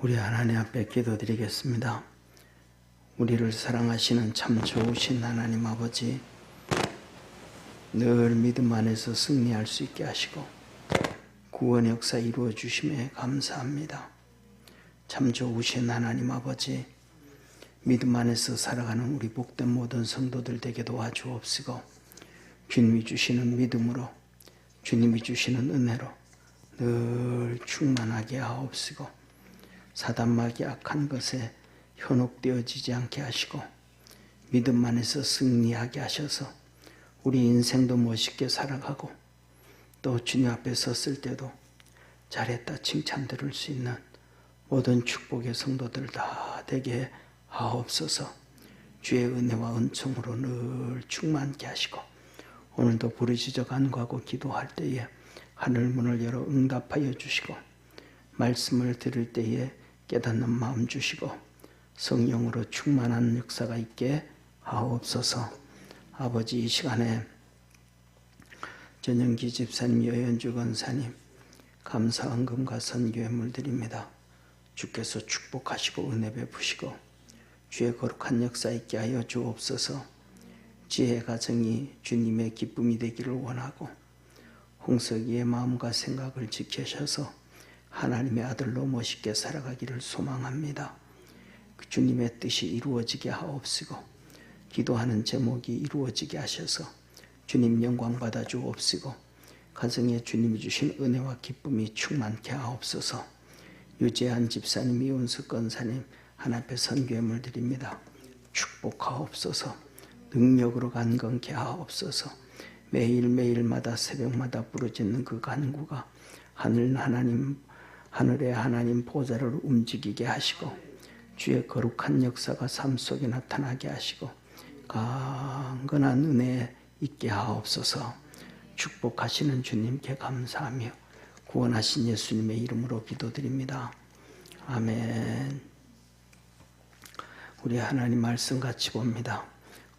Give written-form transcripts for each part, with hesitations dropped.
우리 하나님 앞에 기도드리겠습니다. 우리를 사랑하시는 참 좋으신 하나님 아버지, 늘 믿음 안에서 승리할 수 있게 하시고 구원의 역사 이루어 주심에 감사합니다. 참 좋으신 하나님 아버지, 믿음 안에서 살아가는 우리 복된 모든 성도들 되게 도와주옵시고 주님이 주시는 믿음으로, 주님이 주시는 은혜로 늘 충만하게 하옵시고 사단마귀 악한 것에 현혹되어지지 않게 하시고 믿음 안에서 승리하게 하셔서 우리 인생도 멋있게 살아가고 또 주님 앞에 섰을 때도 잘했다 칭찬 들을 수 있는 모든 축복의 성도들 다 되게 하옵소서. 주의 은혜와 은총으로 늘 충만케 하시고 오늘도 부르짖어 간구하고 기도할 때에 하늘문을 열어 응답하여 주시고 말씀을 들을 때에 깨닫는 마음 주시고 성령으로 충만한 역사가 있게 하옵소서. 아버지, 이 시간에 전영기 집사님, 여현주 권사님 감사 헌금과 선교의 물드립니다. 주께서 축복하시고 은혜 베푸시고 주의 거룩한 역사 있게 하여 주옵소서. 지혜 가정이 주님의 기쁨이 되기를 원하고 홍석이의 마음과 생각을 지키셔서 하나님의 아들로 멋있게 살아가기를 소망합니다. 주님의 뜻이 이루어지게 하옵시고 기도하는 제목이 이루어지게 하셔서 주님 영광 받아 주옵시고 가정에 주님이 주신 은혜와 기쁨이 충만케 하옵소서. 유재한 집사님, 이운석 권사님 하나님 앞에 선교의 물드립니다. 축복하옵소서. 능력으로 간건케 하옵소서. 매일매일마다 새벽마다 부르짖는 그 간구가 하늘의 하나님 보좌를 움직이게 하시고 주의 거룩한 역사가 삶 속에 나타나게 하시고 강건한 은혜 있게 하옵소서. 축복하시는 주님께 감사하며 구원하신 예수님의 이름으로 기도드립니다. 아멘. 우리 하나님 말씀 같이 봅니다.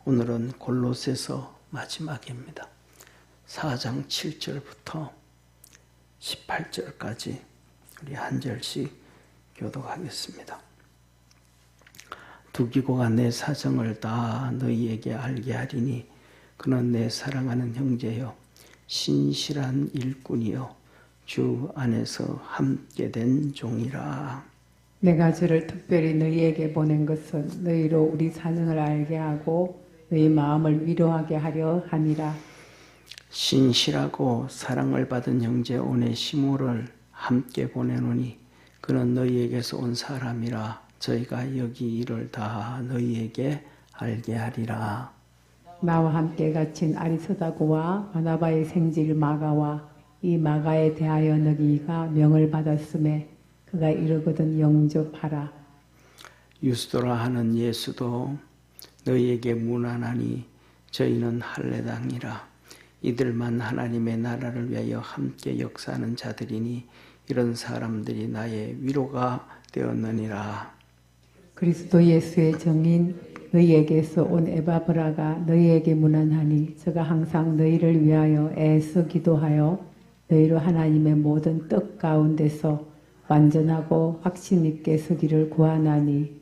오늘은 골로새서 마지막입니다. 4장 7절부터 18절까지 우리 한 절씩 교독하겠습니다. 두기고가 내 사정을 다 너희에게 알게 하리니 그는 내 사랑하는 형제요 신실한 일꾼이요 주 안에서 함께 된 종이라. 내가 저를 특별히 너희에게 보낸 것은 너희로 우리 사정을 알게 하고 너희 마음을 위로하게 하려 함이라. 신실하고 사랑을 받은 형제 오네시모를 함께 보내노니 그는 너희에게서 온 사람이라. 저희가 여기 일을 다 너희에게 알게 하리라. 나와 함께 갇힌 아리스다고와 바나바의 생질 마가와 이 마가에 대하여 너희가 명을 받았음에 그가 이르거든 영접하라. 유스도라 하는 예수도 너희에게 문안하니 저희는 할례당이라. 이들만 하나님의 나라를 위하여 함께 역사하는 자들이니 이런 사람들이 나의 위로가 되었느니라. 그리스도 예수의 정인 너희에게서 온 에바브라가 너희에게 문안하니 저가 항상 너희를 위하여 애써 기도하여 너희로 하나님의 모든 뜻 가운데서 완전하고 확신 있게 서기를 구하나니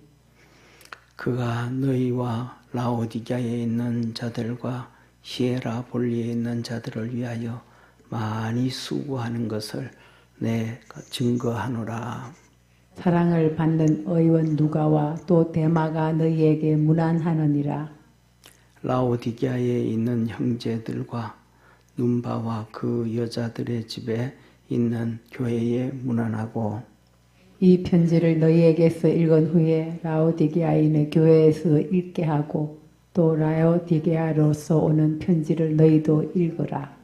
그가 너희와 라오디게아에 있는 자들과 히에라볼리에 있는 자들을 위하여 많이 수고하는 것을 내가 증거하노라. 사랑을 받는 의원 누가와 또 데마가 너희에게 문안하느니라. 라오디게아에 있는 형제들과 눈바와 그 여자들의 집에 있는 교회에 문안하고 이 편지를 너희에게서 읽은 후에 라오디게아인의 교회에서 읽게 하고 또 라오디게아로서 오는 편지를 너희도 읽으라.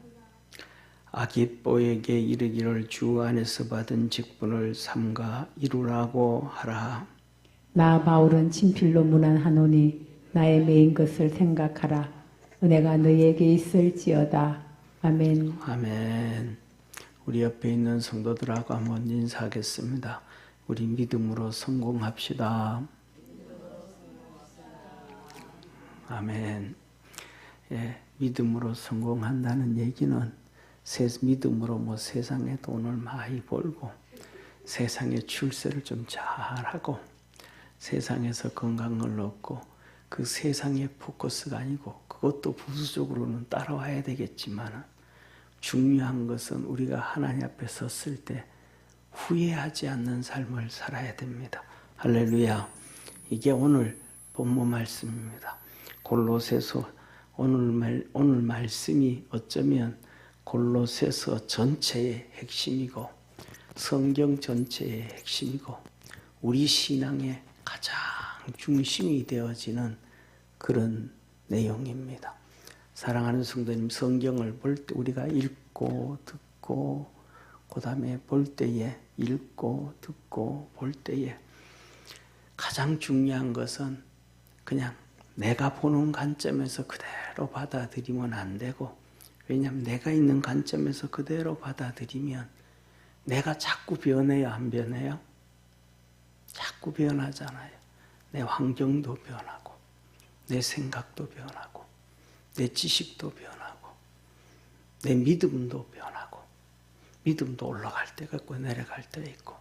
아깃보에게 이르기를 주 안에서 받은 직분을 삼가 이루라고 하라. 나 바울은 친필로 문안하노니 나의 매인 것을 생각하라. 은혜가 너희에게 있을지어다. 아멘. 아멘. 우리 옆에 있는 성도들하고 한번 인사하겠습니다. 우리 믿음으로 성공합시다. 아멘. 예, 믿음으로 성공한다는 얘기는 믿음으로 세상에 돈을 많이 벌고 세상에 출세를 좀 잘하고 세상에서 건강을 얻고 그 세상의 포커스가 아니고 그것도 부수적으로는 따라와야 되겠지만 중요한 것은 우리가 하나님 앞에 섰을 때 후회하지 않는 삶을 살아야 됩니다. 할렐루야. 이게 오늘 본문 말씀입니다. 골로새서 오늘 말씀이 어쩌면 골로새서 전체의 핵심이고 성경 전체의 핵심이고 우리 신앙의 가장 중심이 되어지는 그런 내용입니다. 사랑하는 성도님, 성경을 볼 때 우리가 읽고 듣고 그 다음에 볼 때에 읽고 듣고 볼 때에 가장 중요한 것은 그냥 내가 보는 관점에서 그대로 받아들이면 안 되고, 왜냐하면 내가 있는 관점에서 그대로 받아들이면 내가 자꾸 변해요, 안 변해요? 자꾸 변하잖아요. 내 환경도 변하고 내 생각도 변하고 내 지식도 변하고 내 믿음도 변하고 믿음도 올라갈 때가 있고 내려갈 때가 있고.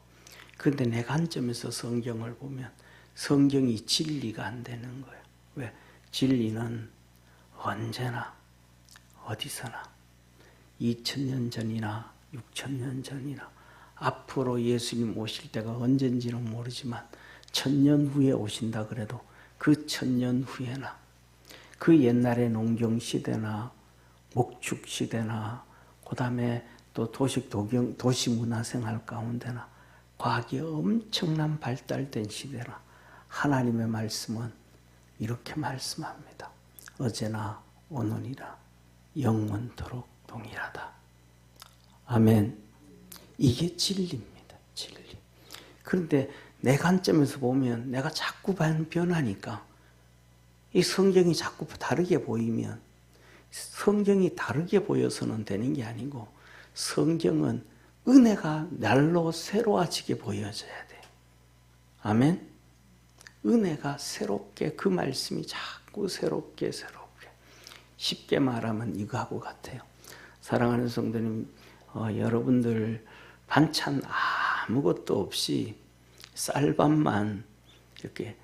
그런데 내 관점에서 성경을 보면 성경이 진리가 안 되는 거예요. 왜? 진리는 언제나 어디서나 2000년 전이나 6000년 전이나 앞으로 예수님 오실 때가 언젠지는 모르지만 1000년 후에 오신다 그래도 그 1000년 후에나 그 옛날의 농경시대나 목축시대나 그 다음에 또 도시문화생활 가운데나 과학이 엄청난 발달된 시대나 하나님의 말씀은 이렇게 말씀합니다. 어제나 오늘이나 영원토록 동일하다. 아멘. 이게 진리입니다. 진리. 그런데 내 관점에서 보면 내가 자꾸 변하니까 이 성경이 자꾸 다르게 보이면 성경이 다르게 보여서는 되는 게 아니고 성경은 은혜가 날로 새로워지게 보여져야 돼요. 아멘. 은혜가 새롭게 그 말씀이 자꾸 새롭게 쉽게 말하면 이거하고 같아요. 사랑하는 성도님, 여러분들 반찬 아무것도 없이 쌀밥만 이렇게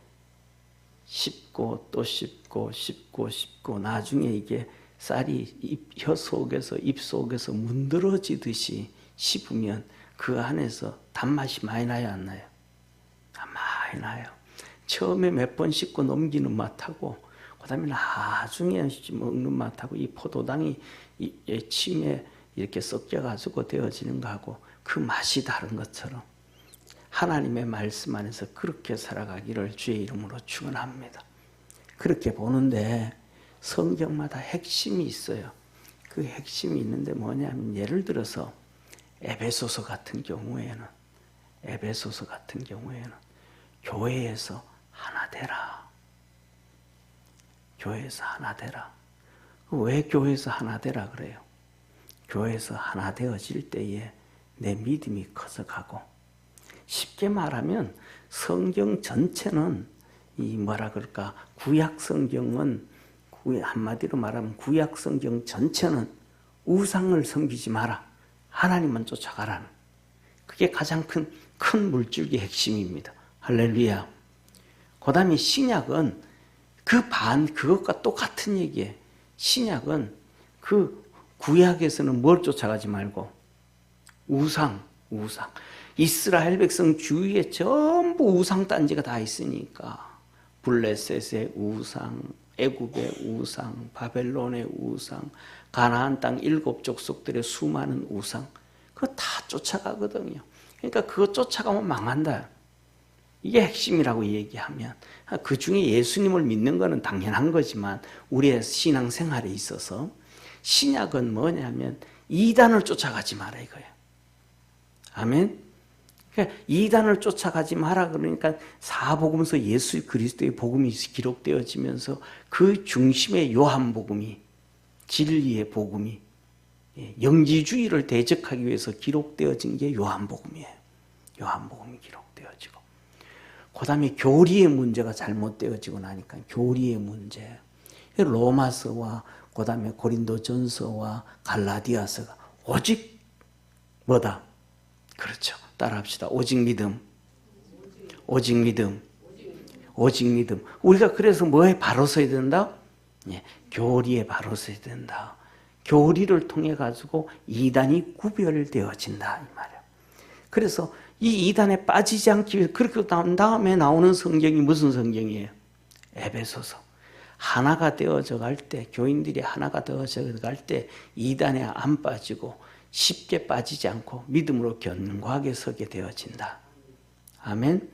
씹고 또 씹고 나중에 이게 쌀이 혀 속에서 입 속에서 문드러지듯이 씹으면 그 안에서 단맛이 많이 나요, 안 나요? 많이 나요. 처음에 몇 번 씹고 넘기는 맛하고 그 다음에 나중에 먹는 맛하고 이 포도당이 이 침에 이렇게 섞여가지고 되어지는 거하고 그 맛이 다른 것처럼 하나님의 말씀 안에서 그렇게 살아가기를 주의 이름으로 축원합니다. 그렇게 보는데 성경마다 핵심이 있어요. 그 핵심이 있는데 뭐냐면 예를 들어서 에베소서 같은 경우에는 교회에서 하나 되라. 교회에서 하나 되라. 왜 교회에서 하나 되라 그래요? 교회에서 하나 되어질 때에 내 믿음이 커져가고, 쉽게 말하면 성경 전체는 이 뭐라 그럴까, 구약 성경은 한마디로 말하면 구약 성경 전체는 우상을 섬기지 마라, 하나님만 쫓아가라는, 그게 가장 큰 물줄기 핵심입니다. 할렐루야. 그 다음에 신약은 그것과 똑같은 얘기예요. 신약은 그 구약에서는 뭘 쫓아가지 말고 우상. 이스라엘 백성 주위에 전부 우상 단지가 다 있으니까 블레셋의 우상, 애굽의 우상, 바벨론의 우상, 가나안 땅 7 족속들의 수많은 우상, 그거 다 쫓아가거든요. 그러니까 그거 쫓아가면 망한다. 이게 핵심이라고 얘기하면, 그 중에 예수님을 믿는 것은 당연한 거지만 우리의 신앙생활에 있어서 신약은 뭐냐면 이단을 쫓아가지 마라 이거예요. 아멘. 그러니까 이단을 쫓아가지 마라 그러니까 사복음서 예수 그리스도의 복음이 기록되어지면서 그 중심의 요한복음이, 진리의 복음이, 영지주의를 대적하기 위해서 기록되어진 게 요한복음이에요. 요한복음이 기록되어지고, 그 다음에 교리의 문제가 잘못되어지고 나니까 교리의 문제, 로마서와 그 다음에 고린도전서와 갈라디아서가 오직 뭐다? 그렇죠. 따라합시다. 오직 믿음. 오직 믿음. 오직 믿음. 우리가 그래서 뭐에 바로 서야 된다? 예, 교리에 바로 서야 된다. 교리를 통해 가지고 이단이 구별되어진다 이 말이야. 그래서 이 이단에 빠지지 않기 위해서 그렇게 난 다음에 나오는 성경이 무슨 성경이에요? 에베소서. 하나가 되어져 갈 때, 교인들이 하나가 되어져 갈 때 이단에 안 빠지고 쉽게 빠지지 않고 믿음으로 견고하게 서게 되어진다. 아멘.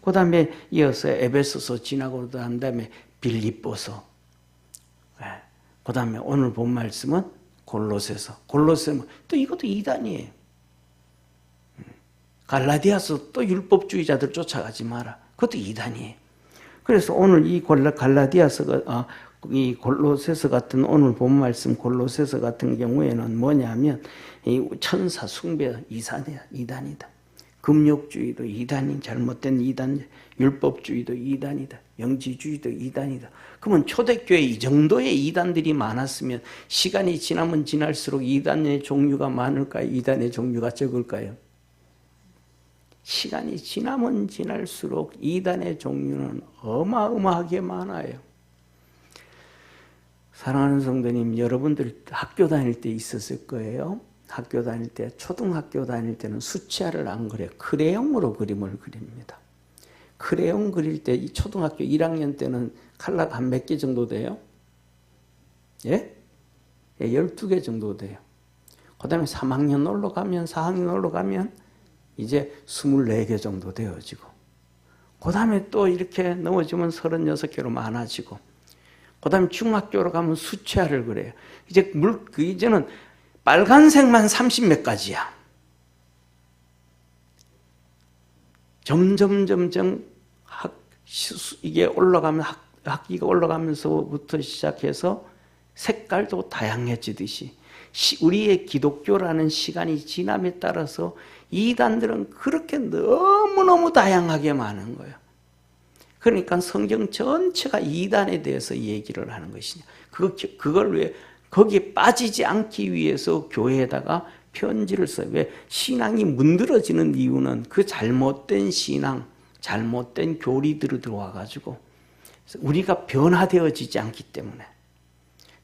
그 다음에 이어서 에베소서 지나고 난 다음에 빌립보서. 그 다음에 오늘 본 말씀은 골로새서. 골로새는 또 이것도 이단이에요. 갈라디아서 또 율법주의자들 쫓아가지 마라. 그것도 이단이에요. 그래서 오늘 이 갈라디아서가 이 골로새서 같은 오늘 본 말씀 골로새서 같은 경우에는 뭐냐면 이 천사 숭배 이단이다. 금욕주의도 이단인 잘못된 이단, 율법주의도 이단이다. 영지주의도 이단이다. 그러면 초대교회 이 정도의 이단들이 많았으면 시간이 지나면 지날수록 이단의 종류가 많을까요? 이단의 종류가 적을까요? 시간이 지나면 지날수록 이단의 종류는 어마어마하게 많아요. 사랑하는 성도님, 여러분들 학교 다닐 때 있었을 거예요. 학교 다닐 때, 초등학교 다닐 때는 수채화를 안 그려요. 크레용으로 그림을 그립니다. 크레용 그릴 때 이 초등학교 1학년 때는 칼라가 한 몇 개 정도 돼요? 예? 12개 정도 돼요. 그 다음에 3학년 올라가면 4학년 올라가면 이제 24개 정도 되어지고 그 다음에 또 이렇게 넘어지면 36개로 많아지고 그 다음에 중학교로 가면 수채화를 그래요. 이제는 빨간색만 30몇 가지야. 점점 이게 올라가면 학기가 올라가면서부터 시작해서 색깔도 다양해지듯이 우리의 기독교라는 시간이 지남에 따라서 이단들은 그렇게 너무너무 다양하게 많은 거예요. 그러니까 성경 전체가 이단에 대해서 얘기를 하는 것이냐. 그걸 왜 거기에 빠지지 않기 위해서 교회에다가 편지를 써요. 왜 신앙이 문드러지는 이유는 그 잘못된 신앙, 잘못된 교리들이 들어와가지고 우리가 변화되어지지 않기 때문에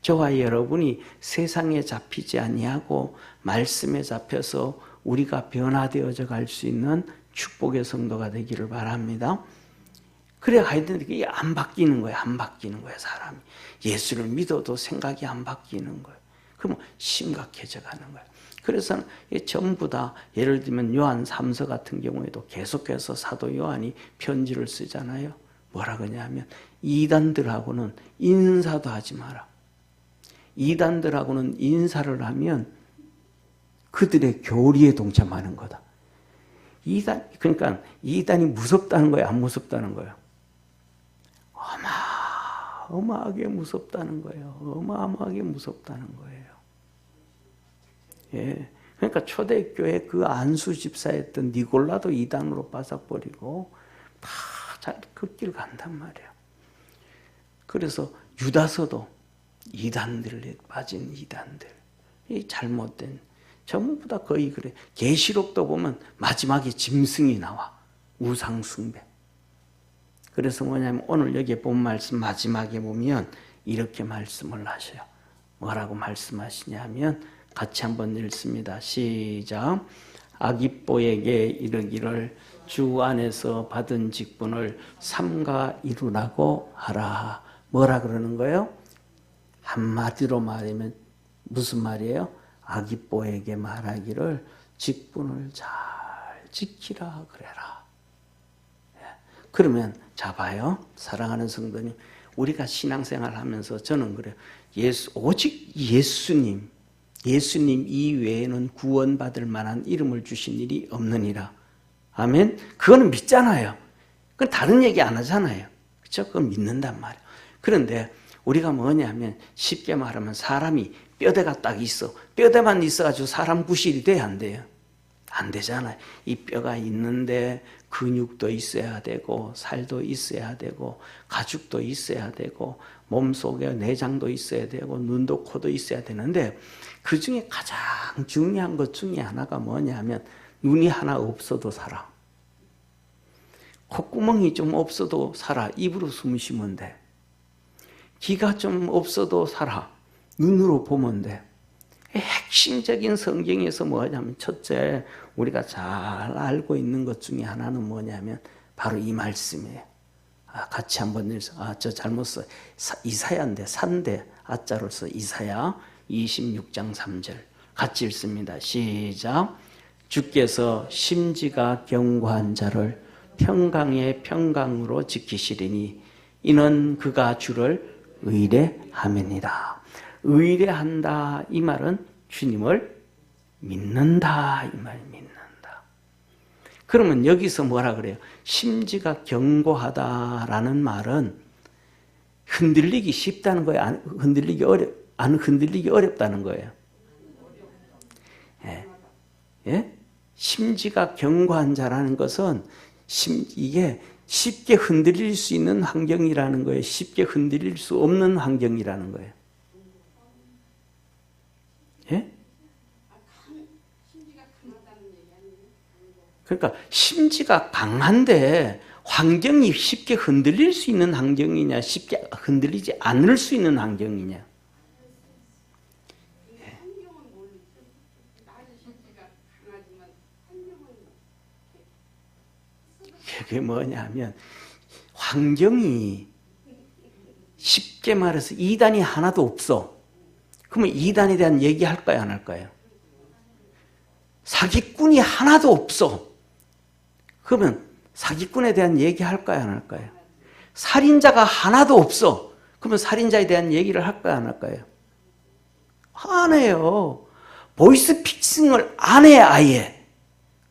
저와 여러분이 세상에 잡히지 아니하고 말씀에 잡혀서 우리가 변화되어져 갈 수 있는 축복의 성도가 되기를 바랍니다. 그래 가야 되는데 이게 안 바뀌는 거예요. 안 바뀌는 거예요. 사람이. 예수를 믿어도 생각이 안 바뀌는 거예요. 그러면 심각해져 가는 거예요. 그래서 전부 다 예를 들면 요한 3서 같은 경우에도 계속해서 사도 요한이 편지를 쓰잖아요. 뭐라 그러냐면 이단들하고는 인사도 하지 마라. 이단들하고는 인사를 하면 그들의 교리에 동참하는 거다. 그러니까 이단이 무섭다는 거예요? 안 무섭다는 거예요? 어마어마하게 무섭다는 거예요. 어마어마하게 무섭다는 거예요. 예. 그러니까 초대교회 그 안수 집사였던 니골라도 이단으로 빠져버리고 다 그 길 간단 말이에요. 그래서 유다서도 이단들에 빠진 이단들, 이 잘못된 전부 다 거의 그래. 계시록도 보면 마지막에 짐승이 나와. 우상 숭배. 그래서 뭐냐면 오늘 여기에 본 말씀 마지막에 보면 이렇게 말씀을 하셔요. 뭐라고 말씀하시냐면 같이 한번 읽습니다. 시작. 아기뽀에게 이르기를 주 안에서 받은 직분을 삼가 이루라고 하라. 뭐라 그러는 거예요? 한마디로 말하면 무슨 말이에요? 아기뽀에게 말하기를 직분을 잘 지키라 그래라. 그러면 자 봐요. 사랑하는 성도님, 우리가 신앙생활 하면서 저는 그래요. 오직 예수님 이외에는 구원받을 만한 이름을 주신 일이 없느니라. 아멘. 그거는 믿잖아요. 그건 다른 얘기 안 하잖아요. 그렇죠? 그건 믿는단 말이에요. 그런데 우리가 뭐냐면 쉽게 말하면 사람이 뼈대가 딱 있어. 뼈대만 있어가지고 사람 구실이 돼야 안 돼요? 안 되잖아요. 이 뼈가 있는데 근육도 있어야 되고 살도 있어야 되고 가죽도 있어야 되고 몸속에 내장도 있어야 되고 눈도 코도 있어야 되는데 그중에 가장 중요한 것 중에 하나가 뭐냐면 눈이 하나 없어도 살아. 콧구멍이 좀 없어도 살아. 입으로 숨 쉬면 돼. 귀가 좀 없어도 살아. 눈으로 보면 돼. 핵심적인 성경에서 뭐냐면 첫째, 우리가 잘 알고 있는 것 중에 하나는 뭐냐면 바로 이 말씀이에요. 같이 한번 읽어서 저 잘못 써. 이사야인데 산대 아자로 써. 이사야 26장 3절 같이 읽습니다. 시작. 주께서 심지가 견고한 자를 평강의 평강으로 지키시리니 이는 그가 주를 의뢰함이니라. 의뢰한다 이 말은 주님을 믿는다 이 말. 믿는다. 그러면 여기서 뭐라 그래요? 심지가 견고하다라는 말은 흔들리기 쉽다는 거예요? 안 흔들리기 어렵다는 거예요? 예. 예? 심지가 견고한 자라는 것은 이게 쉽게 흔들릴 수 있는 환경이라는 거예요? 쉽게 흔들릴 수 없는 환경이라는 거예요? 예? 그러니까 심지가 강한데 환경이 쉽게 흔들릴 수 있는 환경이냐, 쉽게 흔들리지 않을 수 있는 환경이냐. 예. 그게 뭐냐면 환경이 쉽게 말해서 이단이 하나도 없어. 그러면 이단에 대한 얘기 할까요, 안 할까요? 사기꾼이 하나도 없어. 그러면 사기꾼에 대한 얘기 할까요, 안 할까요? 살인자가 하나도 없어. 그러면 살인자에 대한 얘기를 할까요, 안 할까요? 안 해요. 보이스피싱을 안 해, 아예.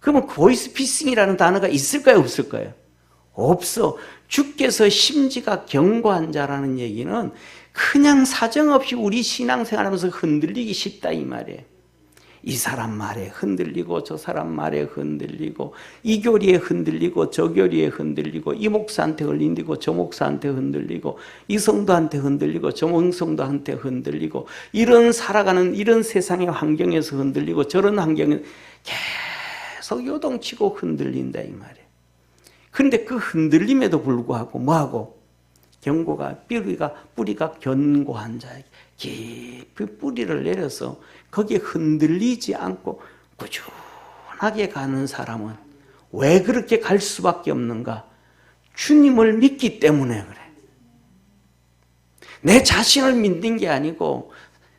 그러면 보이스피싱이라는 단어가 있을까요, 없을까요? 없어. 주께서 심지가 견고한 자라는 얘기는 그냥 사정없이 우리 신앙생활하면서 흔들리기 쉽다 이 말이에요. 이 사람 말에 흔들리고 저 사람 말에 흔들리고 이 교리에 흔들리고 저 교리에 흔들리고 이 목사한테 흔들리고 저 목사한테 흔들리고 이 성도한테 흔들리고 저 성도한테 흔들리고 이런 살아가는 이런 세상의 환경에서 흔들리고 저런 환경에 계속 요동치고 흔들린다 이 말이에요. 그런데 그 흔들림에도 불구하고 뭐하고? 뿌리가 견고한 자에게 깊이 뿌리를 내려서 거기에 흔들리지 않고 꾸준하게 가는 사람은 왜 그렇게 갈 수밖에 없는가? 주님을 믿기 때문에 그래. 내 자신을 믿는 게 아니고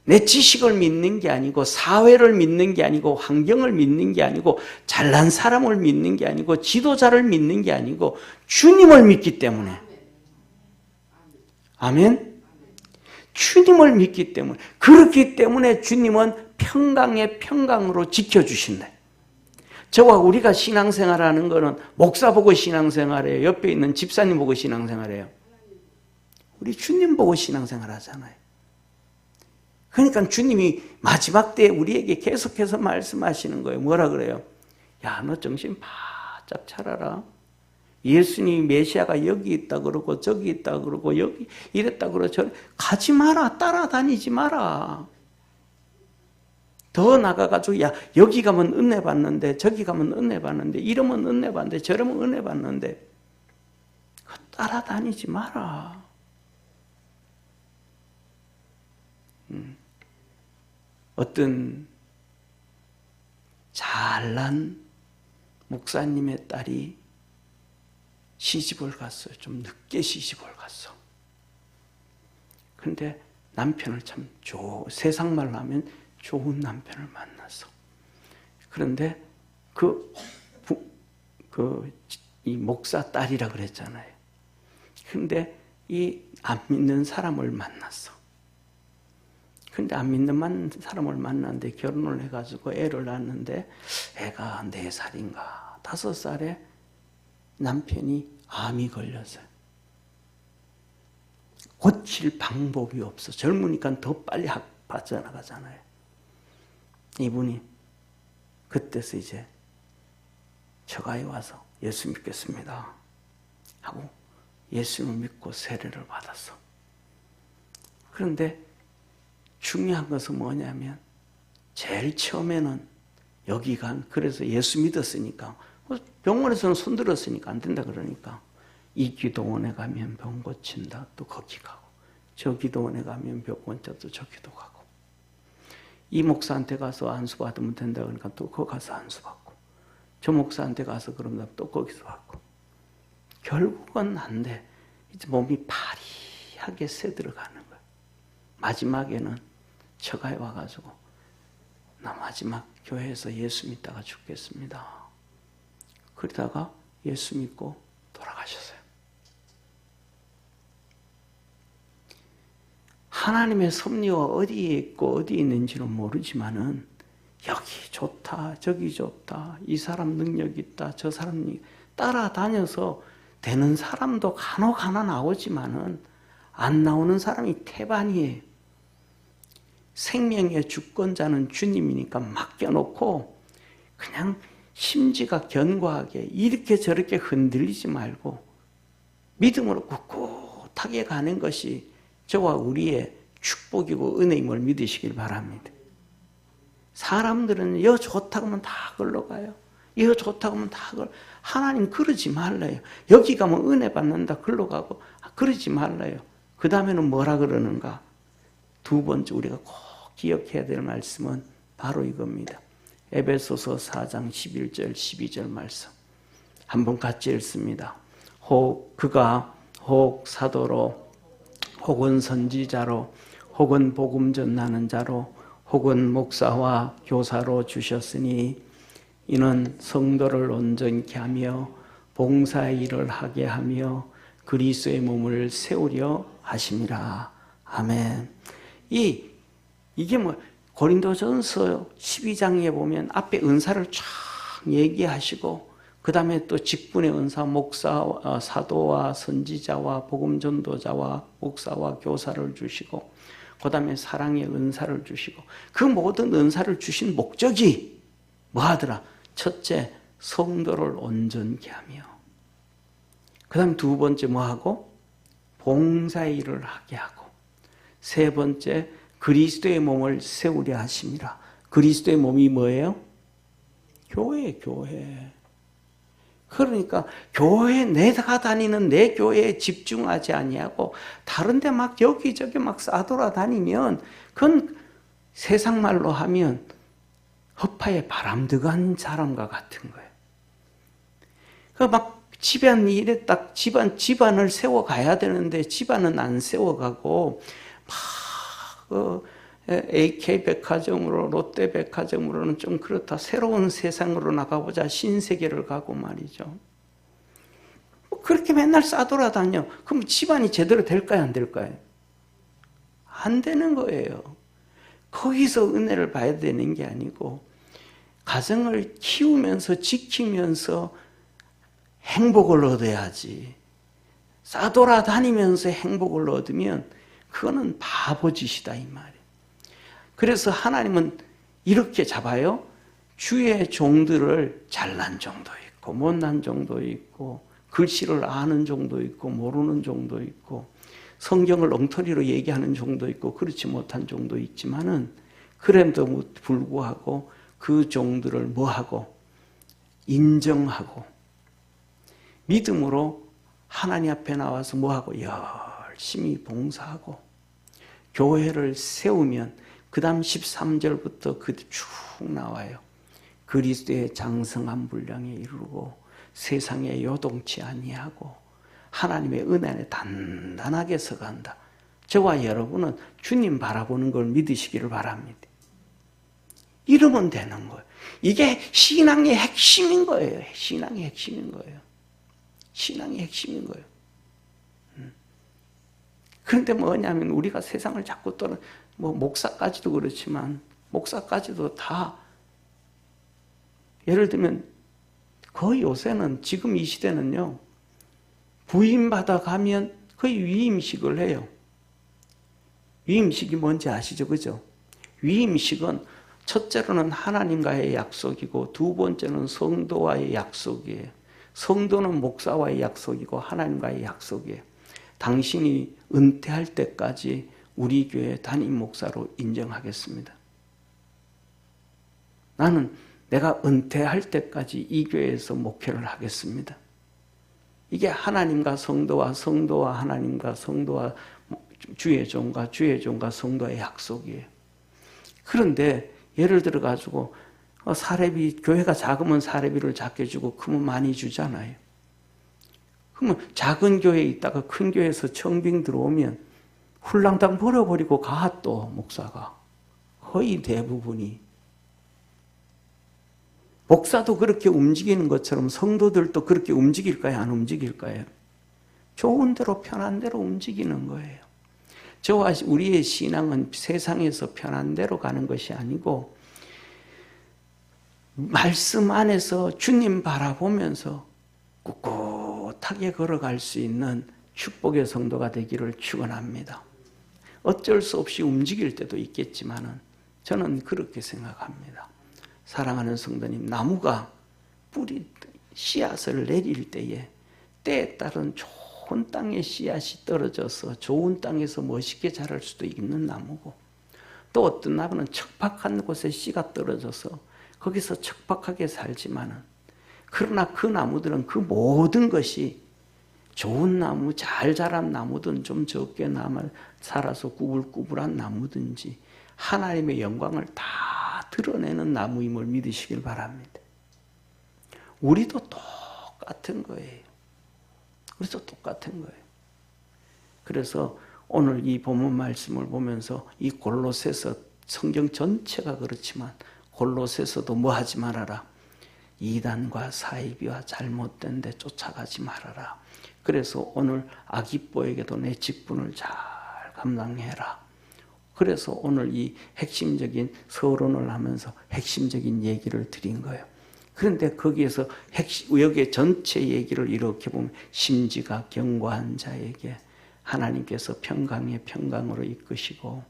내 지식을 믿는 게 아니고 사회를 믿는 게 아니고 환경을 믿는 게 아니고 잘난 사람을 믿는 게 아니고 지도자를 믿는 게 아니고 주님을 믿기 때문에. 아멘? 주님을 믿기 때문에. 그렇기 때문에 주님은 평강의 평강으로 지켜주신다. 저와 우리가 신앙생활하는 거는 목사 보고 신앙생활해요? 옆에 있는 집사님 보고 신앙생활해요? 우리 주님 보고 신앙생활 하잖아요. 그러니까 주님이 마지막 때에 우리에게 계속해서 말씀하시는 거예요. 뭐라 그래요? 야, 너 정신 바짝 차려라. 예수님 메시아가 여기 있다 그러고 저기 있다 그러고 여기 이랬다 그러고 저 가지 마라. 따라다니지 마라. 더 나가가지고 야 여기 가면 은혜 받는데 저기 가면 은혜 받는데 이러면 은혜 받는데 저러면 은혜 받는데 따라다니지 마라. 어떤 잘난 목사님의 딸이 시집을 갔어요. 좀 늦게 시집을 갔어. 그런데 남편을 참 세상 말로 하면 좋은 남편을 만났어. 그런데 이 목사 딸이라 그랬잖아요. 그런데 이 안 믿는 사람을 만났어. 근데 안 믿는 사람을 만났는데 결혼을 해가지고 애를 낳았는데 애가 4살인가 5살에 남편이 암이 걸려서 고칠 방법이 없어. 젊으니까 더 빨리 빠져나가잖아요. 이분이 그때서 이제 처가에 와서 예수 믿겠습니다 하고 예수를 믿고 세례를 받았어. 그런데 중요한 것은 뭐냐면 제일 처음에는 여기가 그래서 예수 믿었으니까 병원에서는 손 들었으니까 안 된다 그러니까 이 기도원에 가면 병 고친다 또 거기 가고 저 기도원에 가면 병 고친다 또 저기도 가고 이 목사한테 가서 안수 받으면 된다 그러니까 또 거기 가서 안수 받고 저 목사한테 가서 그러면 또 거기서 받고 결국은 안 돼. 이제 몸이 파리하게 새 들어가는 거야. 마지막에는 처가에 와가지고 나 마지막 교회에서 예수 믿다가 죽겠습니다. 그러다가 예수 믿고 돌아가셨어요. 하나님의 섭리가 어디에 있고 어디에 있는지는 모르지만은 여기 좋다 저기 좋다 이 사람 능력 있다 저 사람이 따라다녀서 되는 사람도 간혹 하나 나오지만은 안 나오는 사람이 태반이에요. 생명의 주권자는 주님이니까 맡겨놓고 그냥 심지가 견고하게 이렇게 저렇게 흔들리지 말고 믿음으로 꿋꿋하게 가는 것이 저와 우리의 축복이고 은혜임을 믿으시길 바랍니다. 사람들은 여 좋다고 하면 다 걸러 가요. 여 좋다고 하면 다 걸러. 하나님 그러지 말라요. 여기 가면 은혜 받는다 걸러 가고 그러지 말라요. 그 다음에는 뭐라 그러는가? 두 번째 우리가 꼭 기억해야 될 말씀은 바로 이겁니다. 에베소서 4장 11절 12절 말씀 한번 같이 읽습니다. 그가 혹 사도로 혹은 선지자로 혹은 복음 전하는 자로 혹은 목사와 교사로 주셨으니 이는 성도를 온전케 하며 봉사의 일을 하게 하며 그리스도의 몸을 세우려 하심이라. 아멘. 이게 뭐 고린도전서 12장에 보면 앞에 은사를 쫙 얘기하시고 그 다음에 또 직분의 은사, 목사, 사도와 선지자와 복음 전도자와 목사와 교사를 주시고 그 다음에 사랑의 은사를 주시고 그 모든 은사를 주신 목적이 뭐 하더라? 첫째, 성도를 온전케 하며 그 다음에 두 번째 뭐 하고? 봉사의 일을 하게 하고 세 번째, 그리스도의 몸을 세우려 하심이라. 그리스도의 몸이 뭐예요? 교회. 그러니까 교회 내가 다니는 내 교회에 집중하지 아니하고 다른 데 막 여기저기 막 싸돌아다니면 그건 세상 말로 하면 허파에 바람 들어간 사람과 같은 거예요. 그러니까 막 집안 일에 딱 집안을 세워가야 되는데 집안은 안 세워가고 막 AK 백화점으로 롯데 백화점으로는 좀 그렇다. 새로운 세상으로 나가보자. 신세계를 가고 말이죠. 그렇게 맨날 싸돌아다녀. 그럼 집안이 제대로 될까요? 안 될까요? 안 되는 거예요. 거기서 은혜를 봐야 되는 게 아니고 가정을 키우면서 지키면서 행복을 얻어야지. 싸돌아다니면서 행복을 얻으면 그거는 바보짓이다 이 말이에요. 그래서 하나님은 이렇게 잡아요. 주의 종들을 잘난 정도 있고 못난 정도 있고 글씨를 아는 정도 있고 모르는 정도 있고 성경을 엉터리로 얘기하는 정도 있고 그렇지 못한 정도 있지만은 그럼에도 불구하고 그 종들을 뭐하고 인정하고 믿음으로 하나님 앞에 나와서 뭐하고 열심히 봉사하고 교회를 세우면 그 다음 13절부터 쭉 나와요. 그리스도의 장성한 분량에 이르고 세상에 요동치 아니하고 하나님의 은혜 안에 단단하게 서간다. 저와 여러분은 주님 바라보는 걸 믿으시기를 바랍니다. 이러면 되는 거예요. 이게 신앙의 핵심인 거예요. 신앙의 핵심인 거예요. 신앙의 핵심인 거예요. 그런데 뭐냐면 우리가 세상을 자꾸 떠나 목사까지도 그렇지만 목사까지도 다 예를 들면 거의 요새는 지금 이 시대는요 부임받아 가면 거의 위임식을 해요. 위임식이 뭔지 아시죠? 그죠? 위임식은 첫째로는 하나님과의 약속이고 두 번째는 성도와의 약속이에요. 성도는 목사와의 약속이고 하나님과의 약속이에요. 당신이 은퇴할 때까지 우리 교회 담임 목사로 인정하겠습니다. 나는 내가 은퇴할 때까지 이 교회에서 목회를 하겠습니다. 이게 하나님과 성도와 성도와 하나님과 성도와 주의 종과 주의 종과 성도의 약속이에요. 그런데 예를 들어 가지고 사례비, 교회가 작으면 사례비를 작게 주고 크면 많이 주잖아요. 그러면 작은 교회에 있다가 큰 교회에서 청빙 들어오면 훌랑당 버려버리고 가, 또 목사가. 거의 대부분이. 목사도 그렇게 움직이는 것처럼 성도들도 그렇게 움직일까요? 안 움직일까요? 좋은 대로 편한 대로 움직이는 거예요. 저와 우리의 신앙은 세상에서 편한 대로 가는 것이 아니고 말씀 안에서 주님 바라보면서 꿋꿋하게 걸어갈 수 있는 축복의 성도가 되기를 축원합니다. 어쩔 수 없이 움직일 때도 있겠지만은 저는 그렇게 생각합니다. 사랑하는 성도님, 나무가 씨앗을 내릴 때에 따른 좋은 땅에 씨앗이 떨어져서 좋은 땅에서 멋있게 자랄 수도 있는 나무고, 또 어떤 나무는 척박한 곳에 씨가 떨어져서 거기서 척박하게 살지만은, 그러나 그 나무들은 그 모든 것이 좋은 나무, 잘 자란 나무든 좀 적게 살아서 구불구불한 나무든지 하나님의 영광을 다 드러내는 나무임을 믿으시길 바랍니다. 우리도 똑같은 거예요. 우리도 똑같은 거예요. 그래서 오늘 이 본문 말씀을 보면서 이 골로새서, 성경 전체가 그렇지만 골로새서도 뭐 하지 말아라? 이단과 사이비와 잘못된 데 쫓아가지 말아라. 그래서 오늘 아기뽀에게도 내 직분을 잘 감당해라. 그래서 오늘 이 핵심적인 서론을 하면서 핵심적인 얘기를 드린 거예요. 그런데 거기에서 여기에 전체 얘기를 이렇게 보면 심지가 견고한 자에게 하나님께서 평강의 평강으로 이끄시고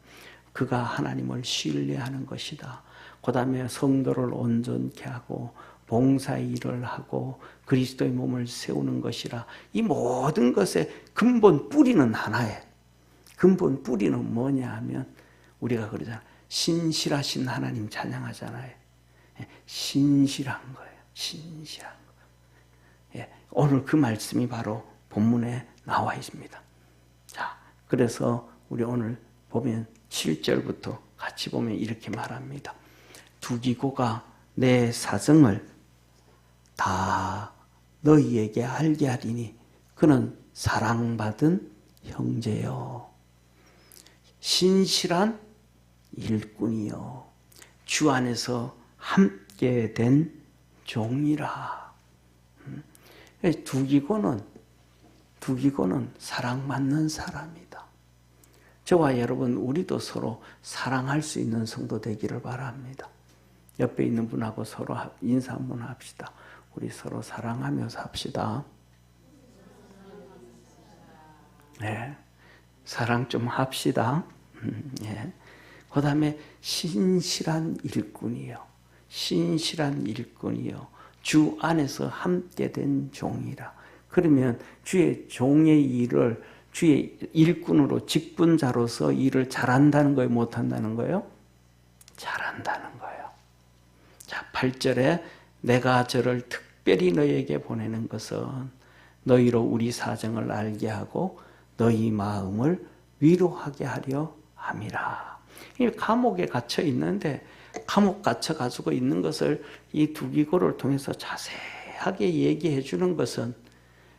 그가 하나님을 신뢰하는 것이다. 그 다음에 성도를 온전케 하고 봉사의 일을 하고 그리스도의 몸을 세우는 것이라. 이 모든 것의 근본 뿌리는 하나예요. 근본 뿌리는 뭐냐 하면 우리가 그러잖아요. 신실하신 하나님 찬양하잖아요. 신실한 거예요. 신실한 거. 오늘 그 말씀이 바로 본문에 나와 있습니다. 자, 그래서 우리 오늘 보면 7절부터 같이 보면 이렇게 말합니다. 두기고가 내 사정을 다 너희에게 알게 하리니 그는 사랑받은 형제요 신실한 일꾼이요 주 안에서 함께 된 종이라. 두기고는 사랑받는 사람이다. 저와 여러분 우리도 서로 사랑할 수 있는 성도 되기를 바랍니다. 옆에 있는 분하고 서로 인사 한번 합시다. 우리 서로 사랑하며 삽시다. 네, 사랑 좀 합시다. 예. 그 다음에 신실한 일꾼이요. 신실한 일꾼이요. 주 안에서 함께 된 종이라. 그러면 주의 종의 일을 주의 일꾼으로 직분자로서 일을 잘한다는 거예요? 못한다는 거예요? 잘한다는 거예요. 자, 8절에 내가 저를 특별히 너희에게 보내는 것은 너희로 우리 사정을 알게 하고 너희 마음을 위로하게 하려 함이라. 이 감옥에 갇혀 있는데 감옥 갇혀 가지고 있는 것을 이 두기고를 통해서 자세하게 얘기해 주는 것은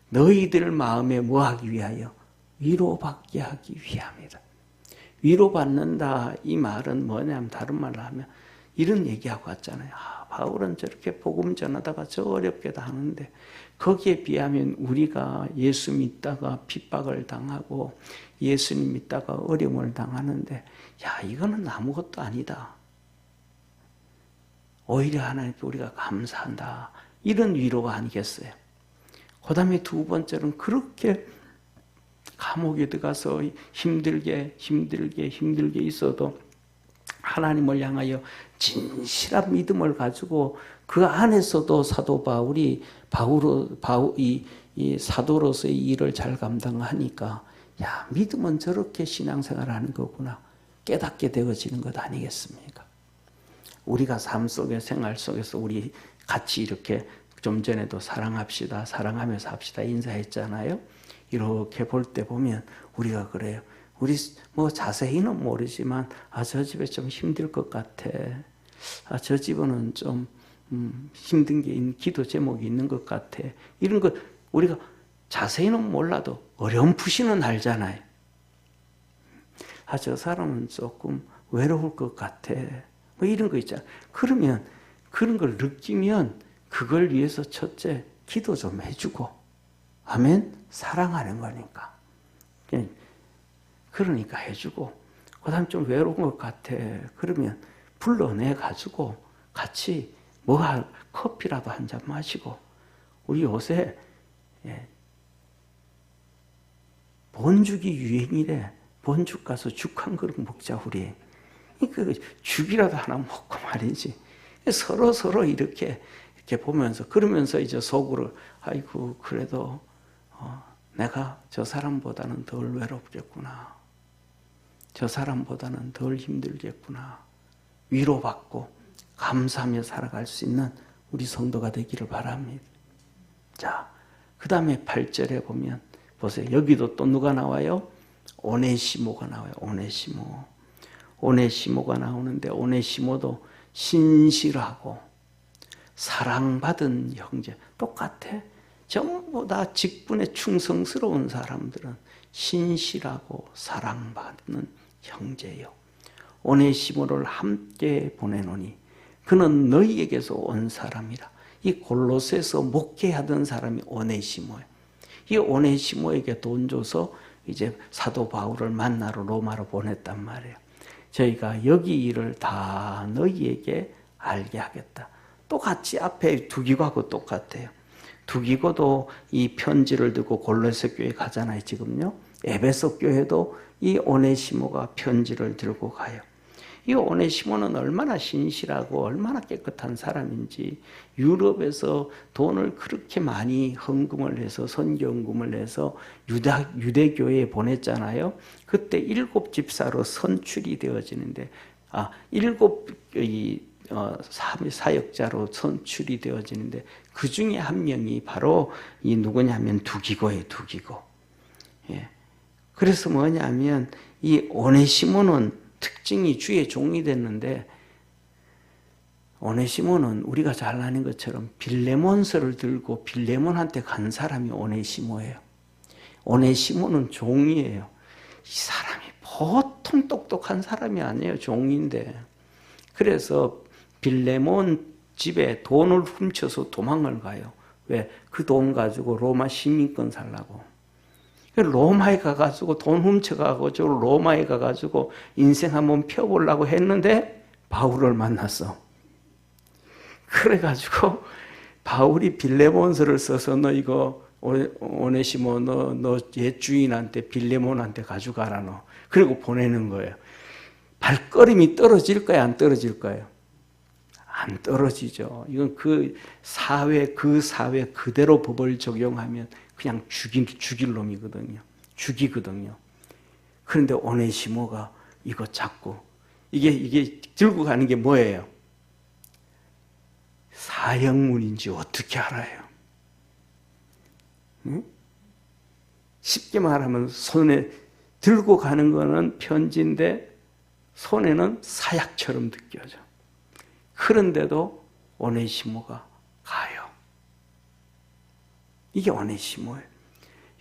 너희들 마음에 뭐 하기 위하여? 위로받게 하기 위함이다. 위로받는다 이 말은 뭐냐면 다른 말로 하면 이런 얘기하고 왔잖아요. 바울은 저렇게 복음 전하다가 저 어렵게도 하는데 거기에 비하면 우리가 예수 믿다가 핍박을 당하고 예수님 믿다가 어려움을 당하는데 야 이거는 아무것도 아니다. 오히려 하나님께 우리가 감사한다. 이런 위로가 아니겠어요. 그 다음에 두 번째는 그렇게 감옥에 들어가서 힘들게 있어도 하나님을 향하여 진실한 믿음을 가지고 그 안에서도 사도 바울이 이 사도로서의 일을 잘 감당하니까 야 믿음은 저렇게 신앙생활하는 거구나 깨닫게 되어지는 것 아니겠습니까? 우리가 삶 속에 생활 속에서 우리 같이 이렇게 좀 전에도 사랑합시다, 사랑하면서 합시다 인사했잖아요. 이렇게 볼 때 보면 우리가 그래요. 우리 뭐 자세히는 모르지만 저 집에 좀 힘들 것 같아. 저 집은 좀 힘든 게 기도 제목이 있는 것 같아. 이런 거 우리가 자세히는 몰라도 어렴풋이는 알잖아요. 저 사람은 조금 외로울 것 같아. 뭐 이런 거 있잖아. 그러면 그런 걸 느끼면 그걸 위해서 첫째 기도 좀 해주고, 아멘. 사랑하는 거니까. 그러니까 해주고, 그다음 좀 외로운 것 같아. 그러면 불러내 가지고 같이 커피라도 한 잔 마시고. 우리 요새 본죽이 유행이래. 본죽 가서 죽 한 그릇 먹자 우리. 그 죽이라도 하나 먹고 말이지. 서로 이렇게 보면서 그러면서 이제 속으로 아이고 그래도 내가 저 사람보다는 덜 외롭겠구나. 저 사람보다는 덜 힘들겠구나. 위로받고 감사하며 살아갈 수 있는 우리 성도가 되기를 바랍니다. 자, 그 다음에 8절에 보면 보세요. 여기도 또 누가 나와요? 오네시모가 나와요. 오네시모가 나오는데 오네시모도 신실하고 사랑받은 형제. 똑같아. 전부 다 직분에 충성스러운 사람들은 신실하고 사랑받는 형제요. 오네시모를 함께 보내노니 그는 너희에게서 온 사람이라. 이 골로새서 목회하던 사람이 오네시모예요. 이 오네시모에게 돈 줘서 이제 사도 바울을 만나러 로마로 보냈단 말이에요. 저희가 여기 일을 다 너희에게 알게 하겠다. 똑같이 앞에 두기고하고 똑같아요. 두기고도 이 편지를 들고 골로새 교회 가잖아요. 지금요. 에베소 교회도 이 오네시모가 편지를 들고 가요. 이 오네시모는 얼마나 신실하고 얼마나 깨끗한 사람인지 유럽에서 돈을 그렇게 많이 헌금을 해서 선교헌금을 해서 유대교회에 보냈잖아요. 그때 7 집사로 선출이 되어지는데 7 사역자로 선출이 되어지는데 그 중에 한 명이 바로 이 누구냐면 두기고예요. 두기고. 예. 그래서 뭐냐면 이 오네시모는 특징이 주의 종이 됐는데, 오네시모는 우리가 잘 아는 것처럼 빌레몬서를 들고 빌레몬한테 간 사람이 오네시모예요. 오네시모는 종이에요. 이 사람이 보통 똑똑한 사람이 아니에요. 종인데. 그래서 빌레몬 집에 돈을 훔쳐서 도망을 가요. 왜? 그 돈 가지고 로마 시민권 살라고. 로마에 가가지고 돈 훔쳐가지고 로마에 가가지고 인생 한번 펴보려고 했는데 바울을 만났어. 그래가지고 바울이 빌레몬서를 써서 너 이거 오네시모 너 옛 주인한테 빌레몬한테 가져가라 너. 그리고 보내는 거예요. 발걸음이 떨어질 거야 안 떨어질 거예요? 안 떨어지죠. 이건 그 사회 그대로 법을 적용하면 그냥 죽일 놈이거든요. 죽이거든요. 그런데 오네시모가 이거 잡고 이게 들고 가는 게 뭐예요? 사형문인지 어떻게 알아요? 응? 쉽게 말하면 손에 들고 가는 거는 편지인데 손에는 사약처럼 느껴져. 그런데도 오네시모가 가요. 이게 오네시모예요.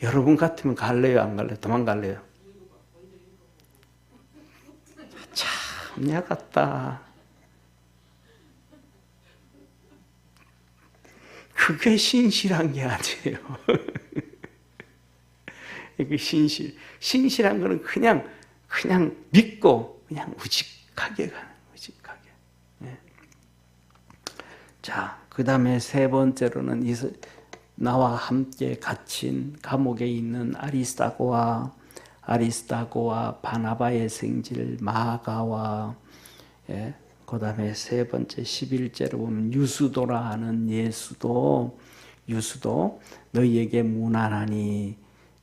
여러분 같으면 갈래요? 안 갈래요? 도망갈래요? 참 야같다. 그게 신실한 게 아니에요. 이게 신실한 거는 그냥 믿고 그냥 우직하게 가는 우직하게. 네. 자, 그 다음에 세 번째로는 나와 함께 갇힌 감옥에 있는 아리스다고와 바나바의 생질 마가와 그 다음에 세 번째 11절에 보면 유수도라 하는 유수도 너희에게 문안하니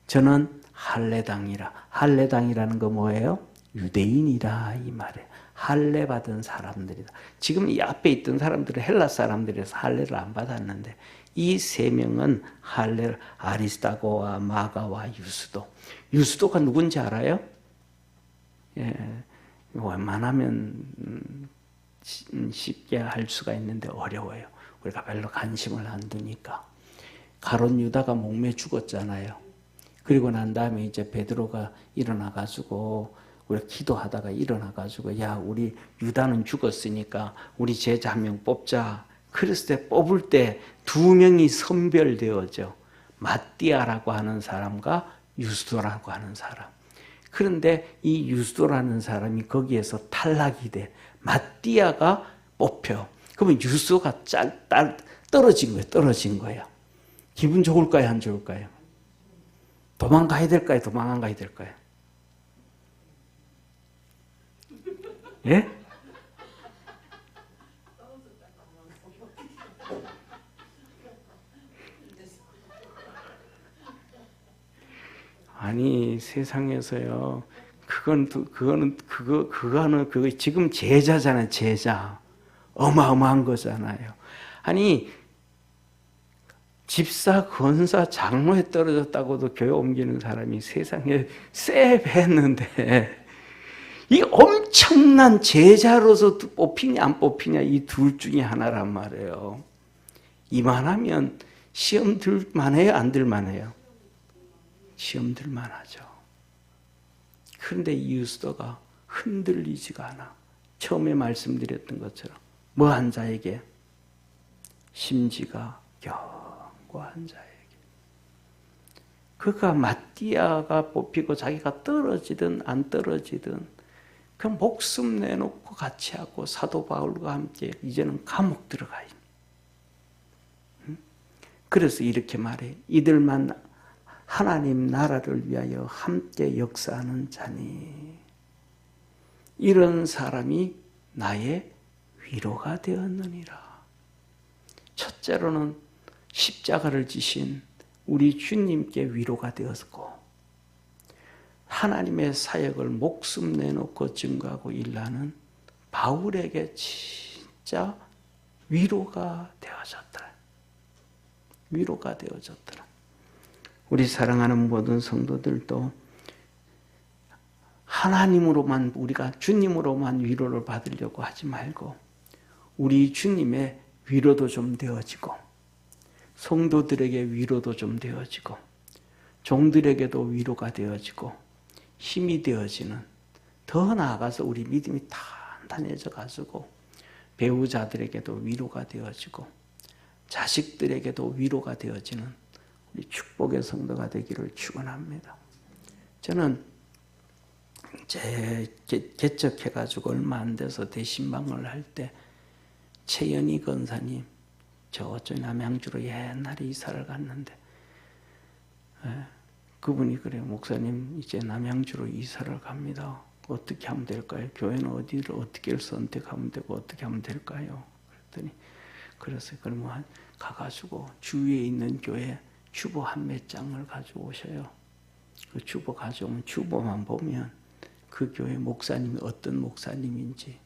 저는 할례당이라. 할례당이라는 거 뭐예요? 유대인이라 이 말이에요. 할례 받은 사람들이다. 지금 이 앞에 있던 사람들은 헬라 사람들이라서 할례를 안 받았는데 이 세 명은 할례를 아리스다고와 마가와 유스도. 유스도가 누군지 알아요? 예, 웬만하면 쉽게 할 수가 있는데 어려워요. 우리가 별로 관심을 안 두니까. 가룟 유다가 목매 죽었잖아요. 그리고 난 다음에 이제 베드로가 일어나가지고 우리가 기도하다가 일어나가지고 야 우리 유다는 죽었으니까 우리 제자 한 명 뽑자. 그랬을 때 뽑을 때 두 명이 선별되어져. 마띠아라고 하는 사람과 유스도라고 하는 사람. 그런데 이 유스도라는 사람이 거기에서 탈락이 돼. 마띠아가 뽑혀. 그러면 유스도가 떨어진 거예요. 기분 좋을까요? 안 좋을까요? 도망가야 될까요? 도망 안 가야 될까요? 예? 아니 세상에서요. 그거는 지금 제자잖아요. 제자. 어마어마한 거잖아요. 아니 집사, 권사, 장로에 떨어졌다고도 교회 옮기는 사람이 세상에 쎄했는데 이 엄청난 제자로서 뽑히냐 안 뽑히냐 이 둘 중에 하나란 말이에요. 이만하면 시험 들만해요? 안 들만해요? 시험 들만하죠. 그런데 이 유스도가 흔들리지가 않아. 처음에 말씀드렸던 것처럼 뭐한 자에게? 심지가 견고한 자에게. 그가 마띠아가 뽑히고 자기가 떨어지든 안 떨어지든 그 목숨 내놓고 같이 하고 사도 바울과 함께 이제는 감옥 들어가 있는. 그래서 이렇게 말해. 이들만 하나님 나라를 위하여 함께 역사하는 자니 이런 사람이 나의 위로가 되었느니라. 첫째로는 십자가를 지신 우리 주님께 위로가 되었고 하나님의 사역을 목숨 내놓고 증거하고 일하는 바울에게 진짜 위로가 되어졌더라. 위로가 되어졌더라. 우리 사랑하는 모든 성도들도 하나님으로만 우리가 주님으로만 위로를 받으려고 하지 말고 우리 주님의 위로도 좀 되어지고 성도들에게 위로도 좀 되어지고 종들에게도 위로가 되어지고 힘이 되어지는 더 나아가서 우리 믿음이 단단해져 가지고 배우자들에게도 위로가 되어지고 자식들에게도 위로가 되어지는 우리 축복의 성도가 되기를 축원합니다. 저는 개척해가지고 얼마 안 돼서 대신방을 할 때 최연희 권사님 저쪽 남양주로 옛날에 이사를 갔는데 그분이 그래요. 목사님 이제 남양주로 이사를 갑니다. 어떻게 하면 될까요? 교회는 어디를 어떻게 선택하면 되고 어떻게 하면 될까요? 그랬더니 그래서 그러면 가가지고 주위에 있는 교회 주보 한 몇 장을 가져오셔요. 그 주보 가져오면 주보만 보면 그 교회 목사님이 어떤 목사님인지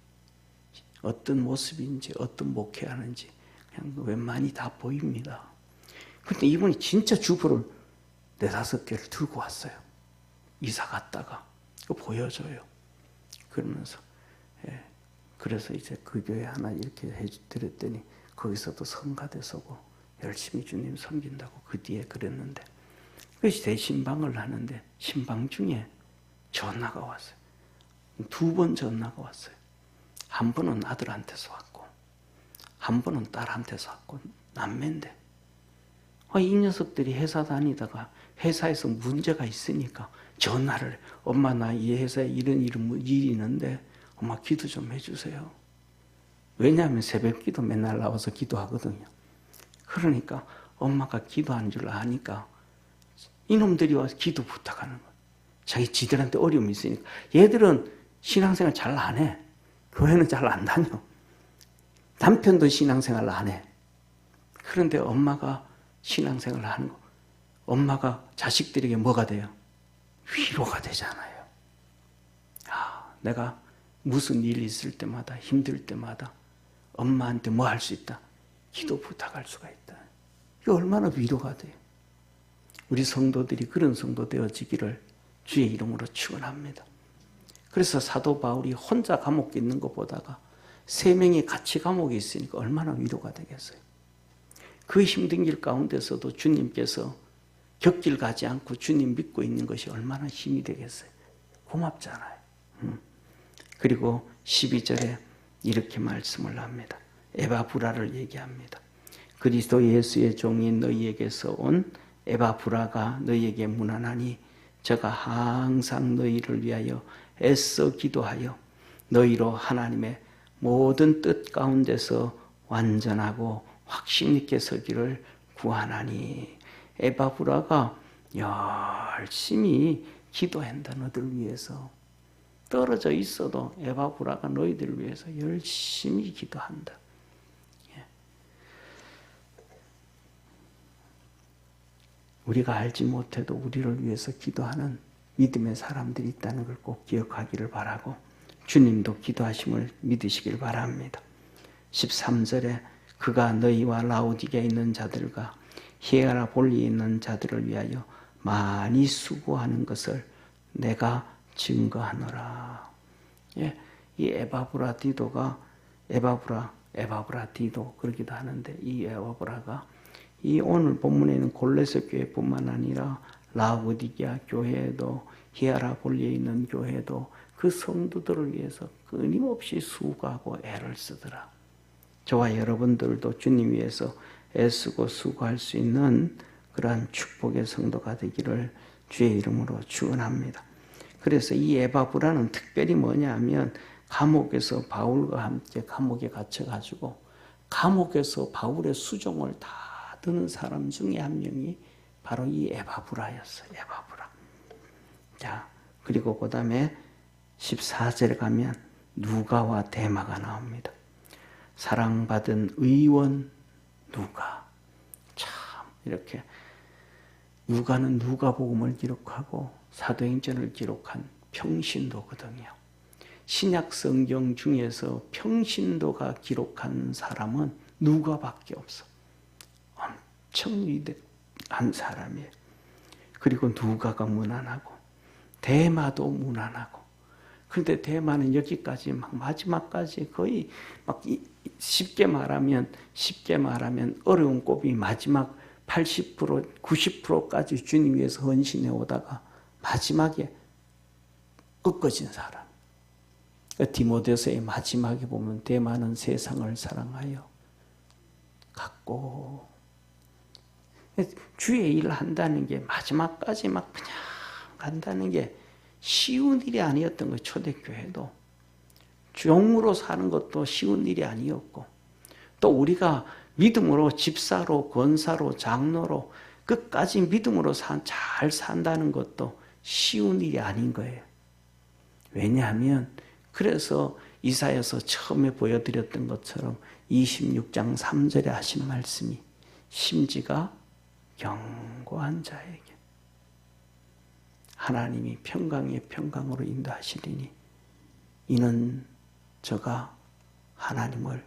어떤 모습인지 어떤 목회하는지 그냥 웬만히 다 보입니다. 그런데 이분이 진짜 주보를 4-5개를 들고 왔어요. 이사 갔다가 그거 보여줘요. 그러면서 그래서 이제 그 교회 하나 이렇게 해드렸더니 거기서도 성가대 서고 열심히 주님 섬긴다고 그 뒤에 그랬는데 그것이 대신방을 하는데 신방 중에 전화가 왔어요. 2번 전화가 왔어요. 한 번은 아들한테서 왔고 한 번은 딸한테서 왔고 남매인데 이 녀석들이 회사 다니다가 회사에서 문제가 있으니까 전화를 해. 엄마 나 이 회사에 이런 일이 있는데 엄마 기도 좀 해주세요. 왜냐하면 새벽 기도 맨날 나와서 기도하거든요. 그러니까 엄마가 기도하는 줄 아니까 이놈들이 와서 기도 부탁하는 거예요. 자기 지들한테 어려움이 있으니까. 얘들은 신앙생활 잘 안 해. 교회는 잘 안 다녀. 남편도 신앙생활 안 해. 그런데 엄마가 신앙생활을 하는 거. 엄마가 자식들에게 뭐가 돼요? 위로가 되잖아요. 내가 무슨 일 있을 때마다 힘들 때마다 엄마한테 뭐 할 수 있다? 기도 부탁할 수가 있다. 이게 얼마나 위로가 돼요. 우리 성도들이 그런 성도 되어지기를 주의 이름으로 축원합니다. 그래서 사도 바울이 혼자 감옥에 있는 것보다가 3명이 같이 감옥에 있으니까 얼마나 위로가 되겠어요. 그 힘든 길 가운데서도 주님께서 격길 가지 않고 주님 믿고 있는 것이 얼마나 힘이 되겠어요. 고맙잖아요. 그리고 12절에 이렇게 말씀을 합니다. 에바브라를 얘기합니다. 그리스도 예수의 종인 너희에게서 온 에바브라가 너희에게 문안하니 저가 항상 너희를 위하여 애써 기도하여 너희로 하나님의 모든 뜻 가운데서 완전하고 확신 있게 서기를 구하나니. 에바브라가 열심히 기도한다. 너희들 위해서. 떨어져 있어도 에바브라가 너희들을 위해서 열심히 기도한다. 우리가 알지 못해도 우리를 위해서 기도하는 믿음의 사람들이 있다는 걸 꼭 기억하기를 바라고, 주님도 기도하심을 믿으시길 바랍니다. 13절에 그가 너희와 라오디게에 있는 자들과 히에라볼리에 있는 자들을 위하여 많이 수고하는 것을 내가 증거하노라. 예, 이 에바브라 디도가 에바브라 디도 그러기도 하는데, 이 에바브라가 이 오늘 본문에 있는 골로새 교회뿐만 아니라 라오디게아 교회에도 히에라볼리에 있는 교회도 그 성도들을 위해서 끊임없이 수고하고 애를 쓰더라. 저와 여러분들도 주님 위해서 애쓰고 수고할 수 있는 그러한 축복의 성도가 되기를 주의 이름으로 축원합니다. 그래서 이 에바브라는 특별히 뭐냐면, 감옥에서 바울과 함께 감옥에 갇혀가지고 감옥에서 바울의 수종을 다 듣는 사람 중에 한 명이 바로 이 에바브라였어요. 에바브라. 자, 그리고 그 다음에 14절에 가면 누가와 데마가 나옵니다. 사랑받은 의원 누가. 참 이렇게 누가는 누가복음을 기록하고 사도행전을 기록한 평신도거든요. 신약 성경 중에서 평신도가 기록한 사람은 누가밖에 없어. 엄청 위대한 사람이에요. 그리고 누가가 무난하고 데마도 무난하고. 그런데 데마는 여기까지 막 마지막까지 거의 막 쉽게 말하면 어려운 꼽이 마지막 80% 90%까지 주님 위해서 헌신해 오다가 마지막에 꺾어진 사람. 디모데서의 마지막에 보면 데마는 세상을 사랑하여 갔고, 주의 일을 한다는 게 마지막까지 막 그냥 간다는 게 쉬운 일이 아니었던 거예요. 초대교회도 종으로 사는 것도 쉬운 일이 아니었고, 또 우리가 믿음으로 집사로 권사로 장로로 끝까지 믿음으로 잘 산다는 것도 쉬운 일이 아닌 거예요. 왜냐하면 그래서 이사야서 처음에 보여드렸던 것처럼 26장 3절에 하신 말씀이 심지가 견고한 자에게 하나님이 평강의 평강으로 인도하시리니 이는 저가 하나님을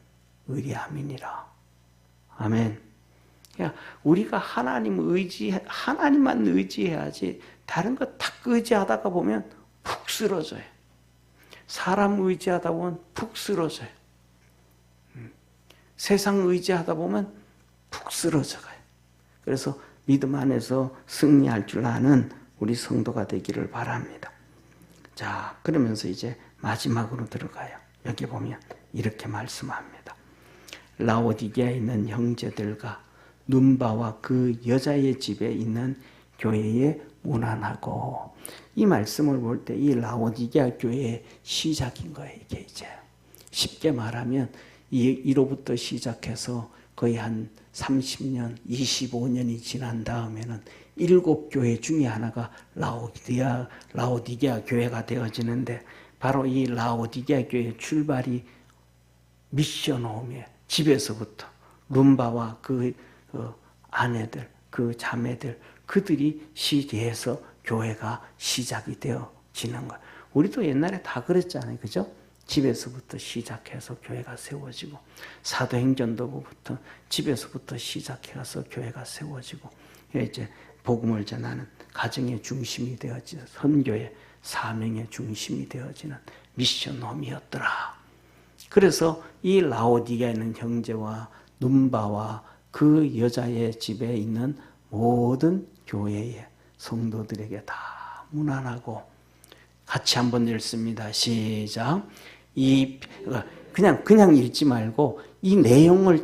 의뢰함이니라. 아멘. 그러니까 우리가 하나님만 의지해야지 다른 거 탁 의지하다가 보면 푹 쓰러져요. 사람 의지하다 보면 푹 쓰러져요. 세상 의지하다 보면 푹 쓰러져가요. 그래서 믿음 안에서 승리할 줄 아는 우리 성도가 되기를 바랍니다. 자, 그러면서 이제 마지막으로 들어가요. 여기 보면 이렇게 말씀합니다. 라오디게아에 있는 형제들과 눈바와 그 여자의 집에 있는 교회에 문안하고. 이 말씀을 볼 때 이 라오디게아 교회의 시작인 거예요. 이게 이제 쉽게 말하면 이로부터 시작해서 거의 한 30년, 25년이 지난 다음에는 7교회 중에 하나가 라오디게아 교회가 되어지는데, 바로 이 라오디게아 교회의 출발이 미션홈의 집에서부터 룸바와 그 아내들, 그 자매들, 그들이 시대에서 교회가 시작이 되어지는 거예요. 우리도 옛날에 다 그랬잖아요. 그죠? 집에서부터 시작해서 교회가 세워지고, 사도행전도부터 집에서부터 시작해서 교회가 세워지고, 이제 복음을 전하는 가정의 중심이 되어지는, 선교의 사명의 중심이 되어지는 미션홈이었더라. 그래서 이 라오디게에 있는 형제와 눈바와 그 여자의 집에 있는 모든 교회의 성도들에게 다 문안하고, 같이 한번 읽습니다. 시작. 그냥 읽지 말고 이 내용을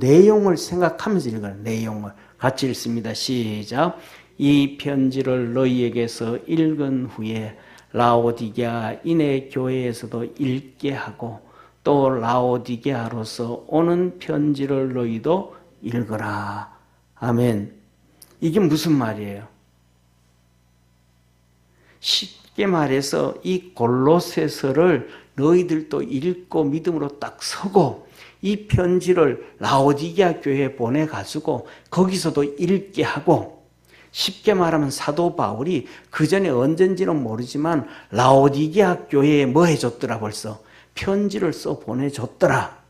내용을 생각하면서 읽어요. 내용을 같이 읽습니다. 시작. 이 편지를 너희에게서 읽은 후에 라오디게아 인의 교회에서도 읽게 하고, 또 라오디게아로서 오는 편지를 너희도 읽어라. 아멘. 이게 무슨 말이에요? 쉽게 말해서 이 골로새서를 너희들도 읽고 믿음으로 딱 서고, 이 편지를 라오디게아 교회에 보내가지고 거기서도 읽게 하고, 쉽게 말하면 사도 바울이 그 전에 언젠지는 모르지만 라오디게아 교회에 뭐 해줬더라? 벌써 편지를 써 보내줬더라.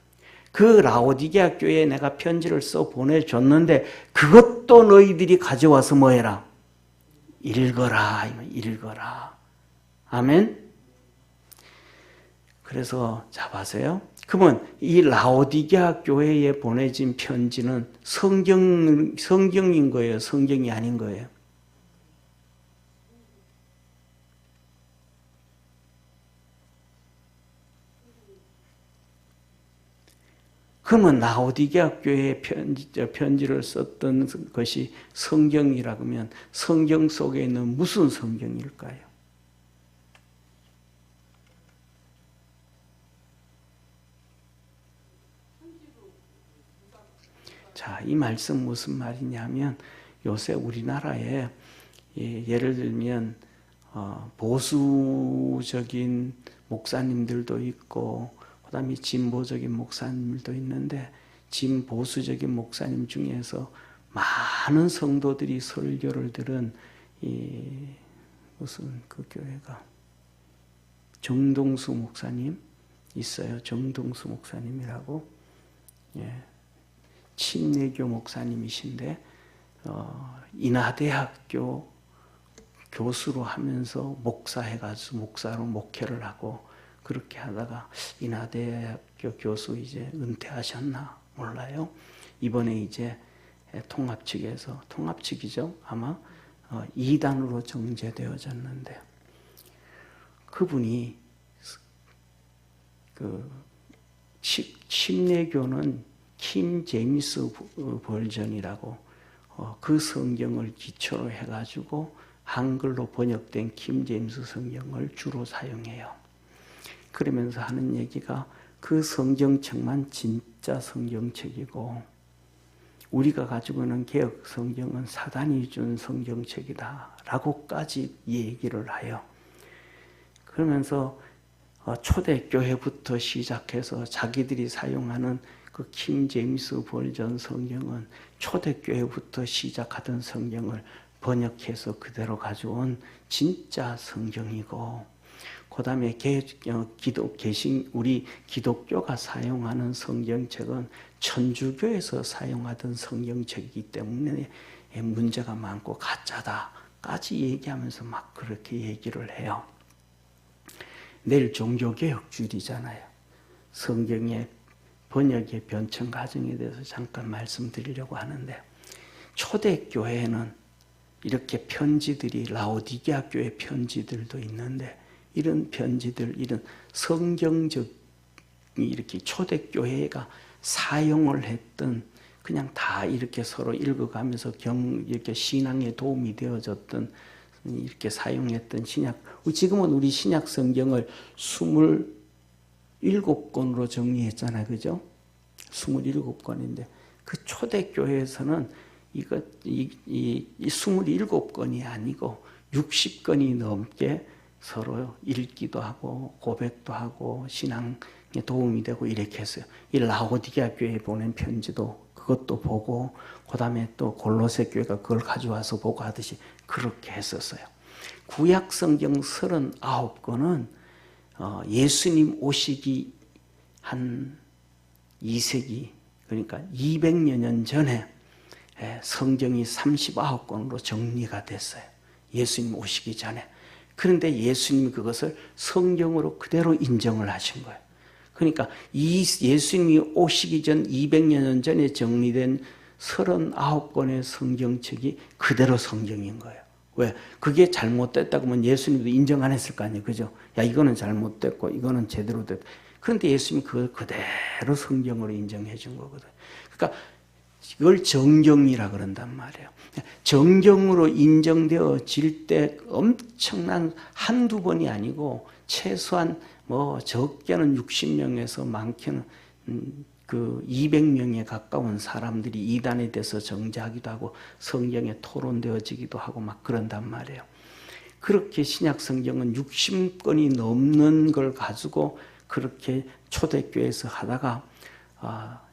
그 라오디게아 교회에 내가 편지를 써 보내줬는데 그것도 너희들이 가져와서 뭐 해라? 읽어라. 읽어라. 아멘. 그래서 자 봐세요. 그러면 이 라오디게아 교회에 보내진 편지는 성경인 거예요? 성경이 아닌 거예요? 그러면 라오디게아 교회에 편지를 썼던 것이 성경이라고 하면 성경 속에 있는 무슨 성경일까요? 자, 이 말씀 무슨 말이냐면 요새 우리나라에 예를 들면 보수적인 목사님들도 있고 그다음에 진보적인 목사님들도 있는데, 진보수적인 목사님 중에서 많은 성도들이 설교를 들은 무슨 그 교회가 정동수 목사님 있어요. 정동수 목사님이라고. 친내교 목사님이신데 인하대학교 교수로 하면서 목사로 목회를 하고, 그렇게 하다가 인하대학교 교수 이제 은퇴하셨나 몰라요. 이번에 이제 통합 측이죠. 아마 2단으로 정제되어졌는데, 그분이 그 침례교는 킴 제임스 버전이라고 그 성경을 기초로 해가지고 한글로 번역된 킴 제임스 성경을 주로 사용해요. 그러면서 하는 얘기가 그 성경책만 진짜 성경책이고, 우리가 가지고 있는 개혁 성경은 사단이 준 성경책이다 라고까지 얘기를 해요. 그러면서 초대교회부터 시작해서 자기들이 사용하는 그 킹 제임스 버전 성경은 초대교회부터 시작하던 성경을 번역해서 그대로 가져온 진짜 성경이고, 그 다음에 우리 기독교가 사용하는 성경책은 천주교에서 사용하던 성경책이기 때문에 문제가 많고 가짜다까지 얘기하면서 막 그렇게 얘기를 해요. 내일 종교개혁주일이잖아요. 성경의 번역의 변천 과정에 대해서 잠깐 말씀드리려고 하는데, 초대교회에는 이렇게 편지들이 라오디게아 교회 편지들도 있는데, 이런 편지들, 이런 성경적 이렇게 초대교회가 사용을 했던, 그냥 다 이렇게 서로 읽어가면서 이렇게 신앙에 도움이 되어졌던, 이렇게 사용했던 신약, 지금은 우리 신약 성경을 27권으로 정리했잖아요. 그죠? 27권인데, 그 초대교회에서는 이 27권이 아니고 60권이 넘게 서로 읽기도 하고 고백도 하고 신앙에 도움이 되고 이렇게 했어요. 이 라오디게아 교회에 보낸 편지도 그것도 보고, 그 다음에 또 골로새 교회가 그걸 가져와서 보고 하듯이 그렇게 했었어요. 구약 성경 39권은 예수님 오시기 한 2세기, 그러니까 200여 년 전에 성경이 39권으로 정리가 됐어요. 예수님 오시기 전에. 그런데 예수님이 그것을 성경으로 그대로 인정을 하신 거예요. 그러니까 이 예수님이 오시기 전 200여 년 전에 정리된 39권의 성경책이 그대로 성경인 거예요. 왜? 그게 잘못됐다고 하면 예수님도 인정 안 했을 거 아니에요. 그죠? 야, 이거는 잘못됐고, 이거는 제대로 됐다. 그런데 예수님이 그걸 그대로 성경으로 인정해 준 거거든. 그러니까 이걸 정경이라 그런단 말이에요. 정경으로 인정되어질 때 엄청난 한두 번이 아니고 최소한 적게는 60명에서 많게는 그 200명에 가까운 사람들이 이단에 대해서 정죄하기도 하고 성경에 토론되어지기도 하고 막 그런단 말이에요. 그렇게 신약 성경은 60권이 넘는 걸 가지고 그렇게 초대교회에서 하다가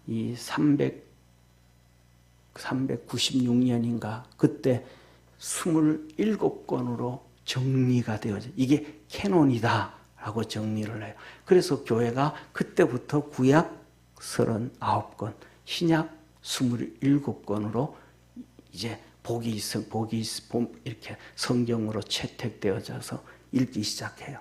이 396년인가 그때 27권으로 정리가 되어져. 이게 캐논이다 라고 정리를 해요. 그래서 교회가 그때부터 구약 39권, 신약 27권으로 이제 복이 이렇게 성경으로 채택되어져서 읽기 시작해요.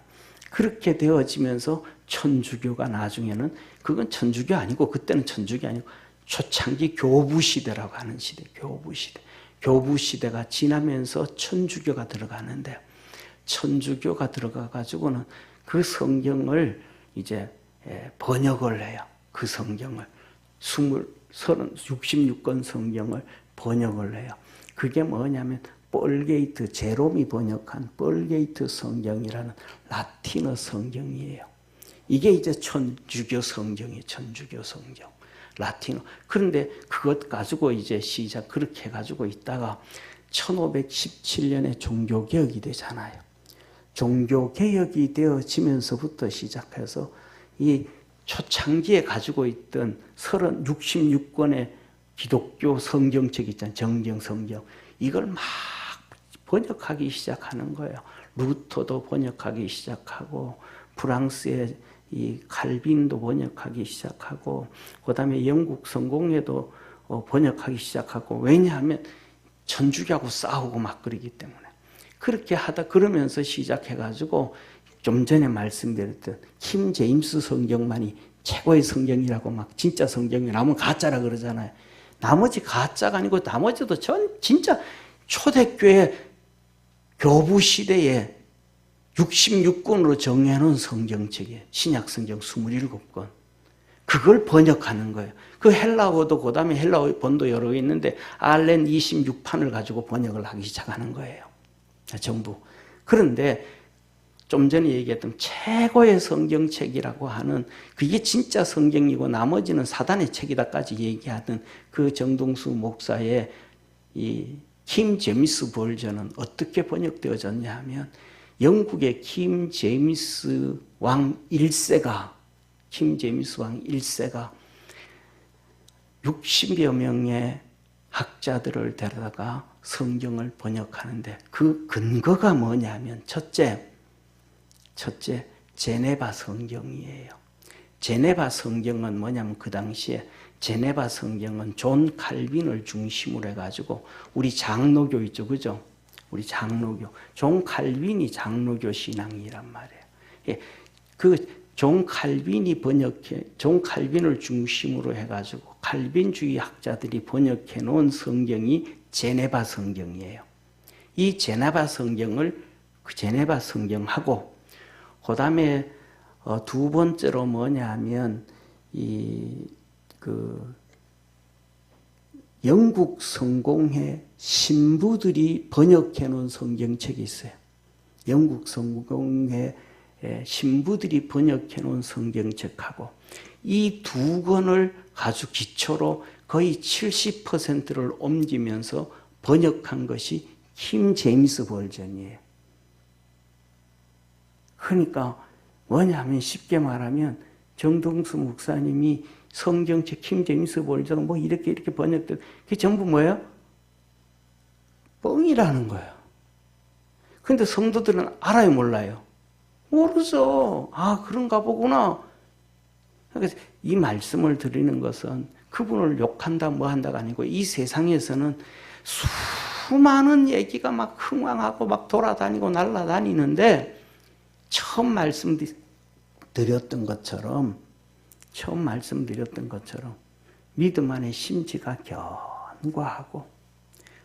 그렇게 되어지면서 천주교가 나중에는, 그건 천주교 아니고, 그때는 천주교 아니고 초창기 교부 시대라고 하는 시대, 교부 시대. 교부 시대가 지나면서 천주교가 들어가는데, 천주교가 들어가 가지고는 그 성경을 이제 번역을 해요. 그 성경을 66권 성경을 번역을 해요. 그게 뭐냐면 뻘게이트, 제롬이 번역한 뻘게이트 성경이라는 라틴어 성경이에요. 이게 이제 천주교 성경이에요. 천주교 성경. 라틴어. 그런데 그것 가지고 이제 그렇게 해가지고 있다가 1517년에 종교개혁이 되잖아요. 종교개혁이 되어지면서부터 시작해서 이 초창기에 가지고 있던 66권의 기독교 성경책 있잖아요. 정경 성경. 이걸 막 번역하기 시작하는 거예요. 루터도 번역하기 시작하고, 프랑스의 이 칼빈도 번역하기 시작하고, 그 다음에 영국 성공회도 번역하기 시작하고, 왜냐하면 천주교하고 싸우고 막 그러기 때문에. 그렇게 그러면서 시작해가지고, 좀 전에 말씀드렸던 킴 제임스 성경만이 최고의 성경이라고 막 진짜 성경이 나면 가짜라 그러잖아요. 나머지 가짜가 아니고 나머지도 진짜 초대교회 교부 시대에 66권으로 정해놓은 성경책이에요. 신약 성경 27권. 그걸 번역하는 거예요. 그 헬라어도 그 다음에 헬라어 본도 여러 개 있는데 알렌 26판을 가지고 번역을 하기 시작하는 거예요. 전부. 그런데 좀 전에 얘기했던 최고의 성경책이라고 하는, 그게 진짜 성경이고 나머지는 사단의 책이다까지 얘기하던 그 정동수 목사의 이 킴 제임스 버전은 어떻게 번역되어졌냐 하면, 영국의 킴 제임스 왕 1세가 60여 명의 학자들을 데려다가 성경을 번역하는데, 그 근거가 뭐냐면 첫째 제네바 성경이에요. 제네바 성경은 뭐냐면 그 당시에 제네바 성경은 존 칼빈을 중심으로 해가지고, 우리 장로교 있죠, 그죠? 우리 장로교, 존 칼빈이 장로교 신앙이란 말이에요. 예, 존 칼빈을 중심으로 해가지고 칼빈주의 학자들이 번역해 놓은 성경이 제네바 성경이에요. 이 제네바 성경하고, 그 다음에 두 번째로 뭐냐 하면 영국 성공회 신부들이 번역해 놓은 성경책이 있어요. 영국 성공회 신부들이 번역해 놓은 성경책하고, 이 두 권을 아주 기초로 거의 70%를 옮기면서 번역한 것이 킴 제임스 버전이에요. 그러니까 뭐냐면 쉽게 말하면 정동수 목사님이 성경책 킴 제임스 버전 뭐 이렇게 번역된, 그게 전부 뭐예요? 뻥이라는 거예요. 그런데 성도들은 알아요, 몰라요? 모르죠. 아, 그런가 보구나. 그래서 이 말씀을 드리는 것은 그분을 욕한다 뭐 한다가 아니고 이 세상에서는 수많은 얘기가 막 흥황하고 막 돌아다니고 날아다니는데 처음 말씀드렸던 것처럼 믿음 안에 심지가 견고하고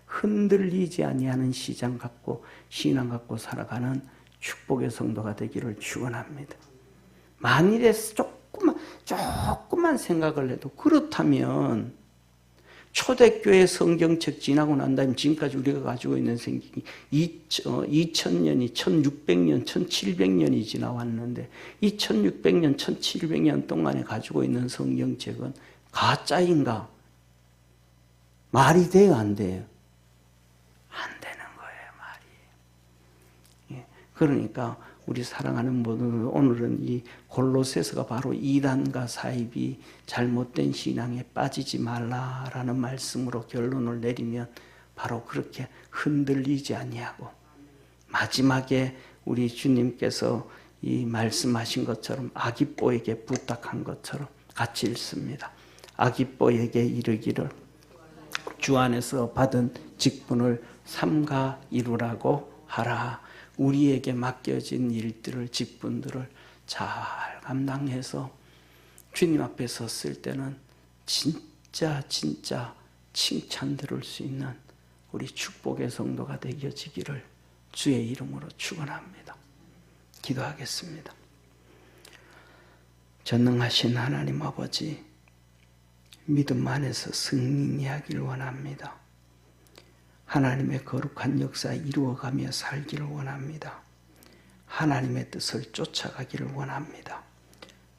흔들리지 아니하는 신앙 갖고 살아가는 축복의 성도가 되기를 축원합니다. 만일에 조금만 생각을 해도 그렇다면 초대교회 성경책 지나고 난 다음에 지금까지 우리가 가지고 있는 성경이 2000년이 1600년, 1700년이 지나왔는데 이 1600년, 1700년 동안에 가지고 있는 성경책은 가짜인가? 말이 돼요, 안 돼요? 안 되는 거예요, 말이. 예, 그러니까 우리 사랑하는 분들, 오늘은 이 골로새서가 바로 이단과 사입이 잘못된 신앙에 빠지지 말라라는 말씀으로 결론을 내리면 바로 그렇게 흔들리지 아니하고 마지막에 우리 주님께서 이 말씀하신 것처럼 아기뽀에게 부탁한 것처럼 같이 읽습니다. 아기뽀에게 이르기를 주 안에서 받은 직분을 삼가 이루라고 하라. 우리에게 맡겨진 일들을, 직분들을 잘 감당해서 주님 앞에 섰을 때는 진짜 칭찬 들을 수 있는 우리 축복의 성도가 되어지기를 주의 이름으로 축원합니다. 기도하겠습니다. 전능하신 하나님 아버지, 믿음 안에서 승리하기를 원합니다. 하나님의 거룩한 역사 이루어가며 살기를 원합니다. 하나님의 뜻을 쫓아가기를 원합니다.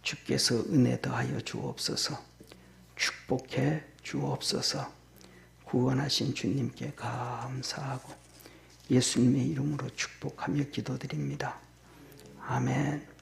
주께서 은혜 더하여 주옵소서. 축복해 주옵소서. 구원하신 주님께 감사하고 예수님의 이름으로 축복하며 기도드립니다. 아멘.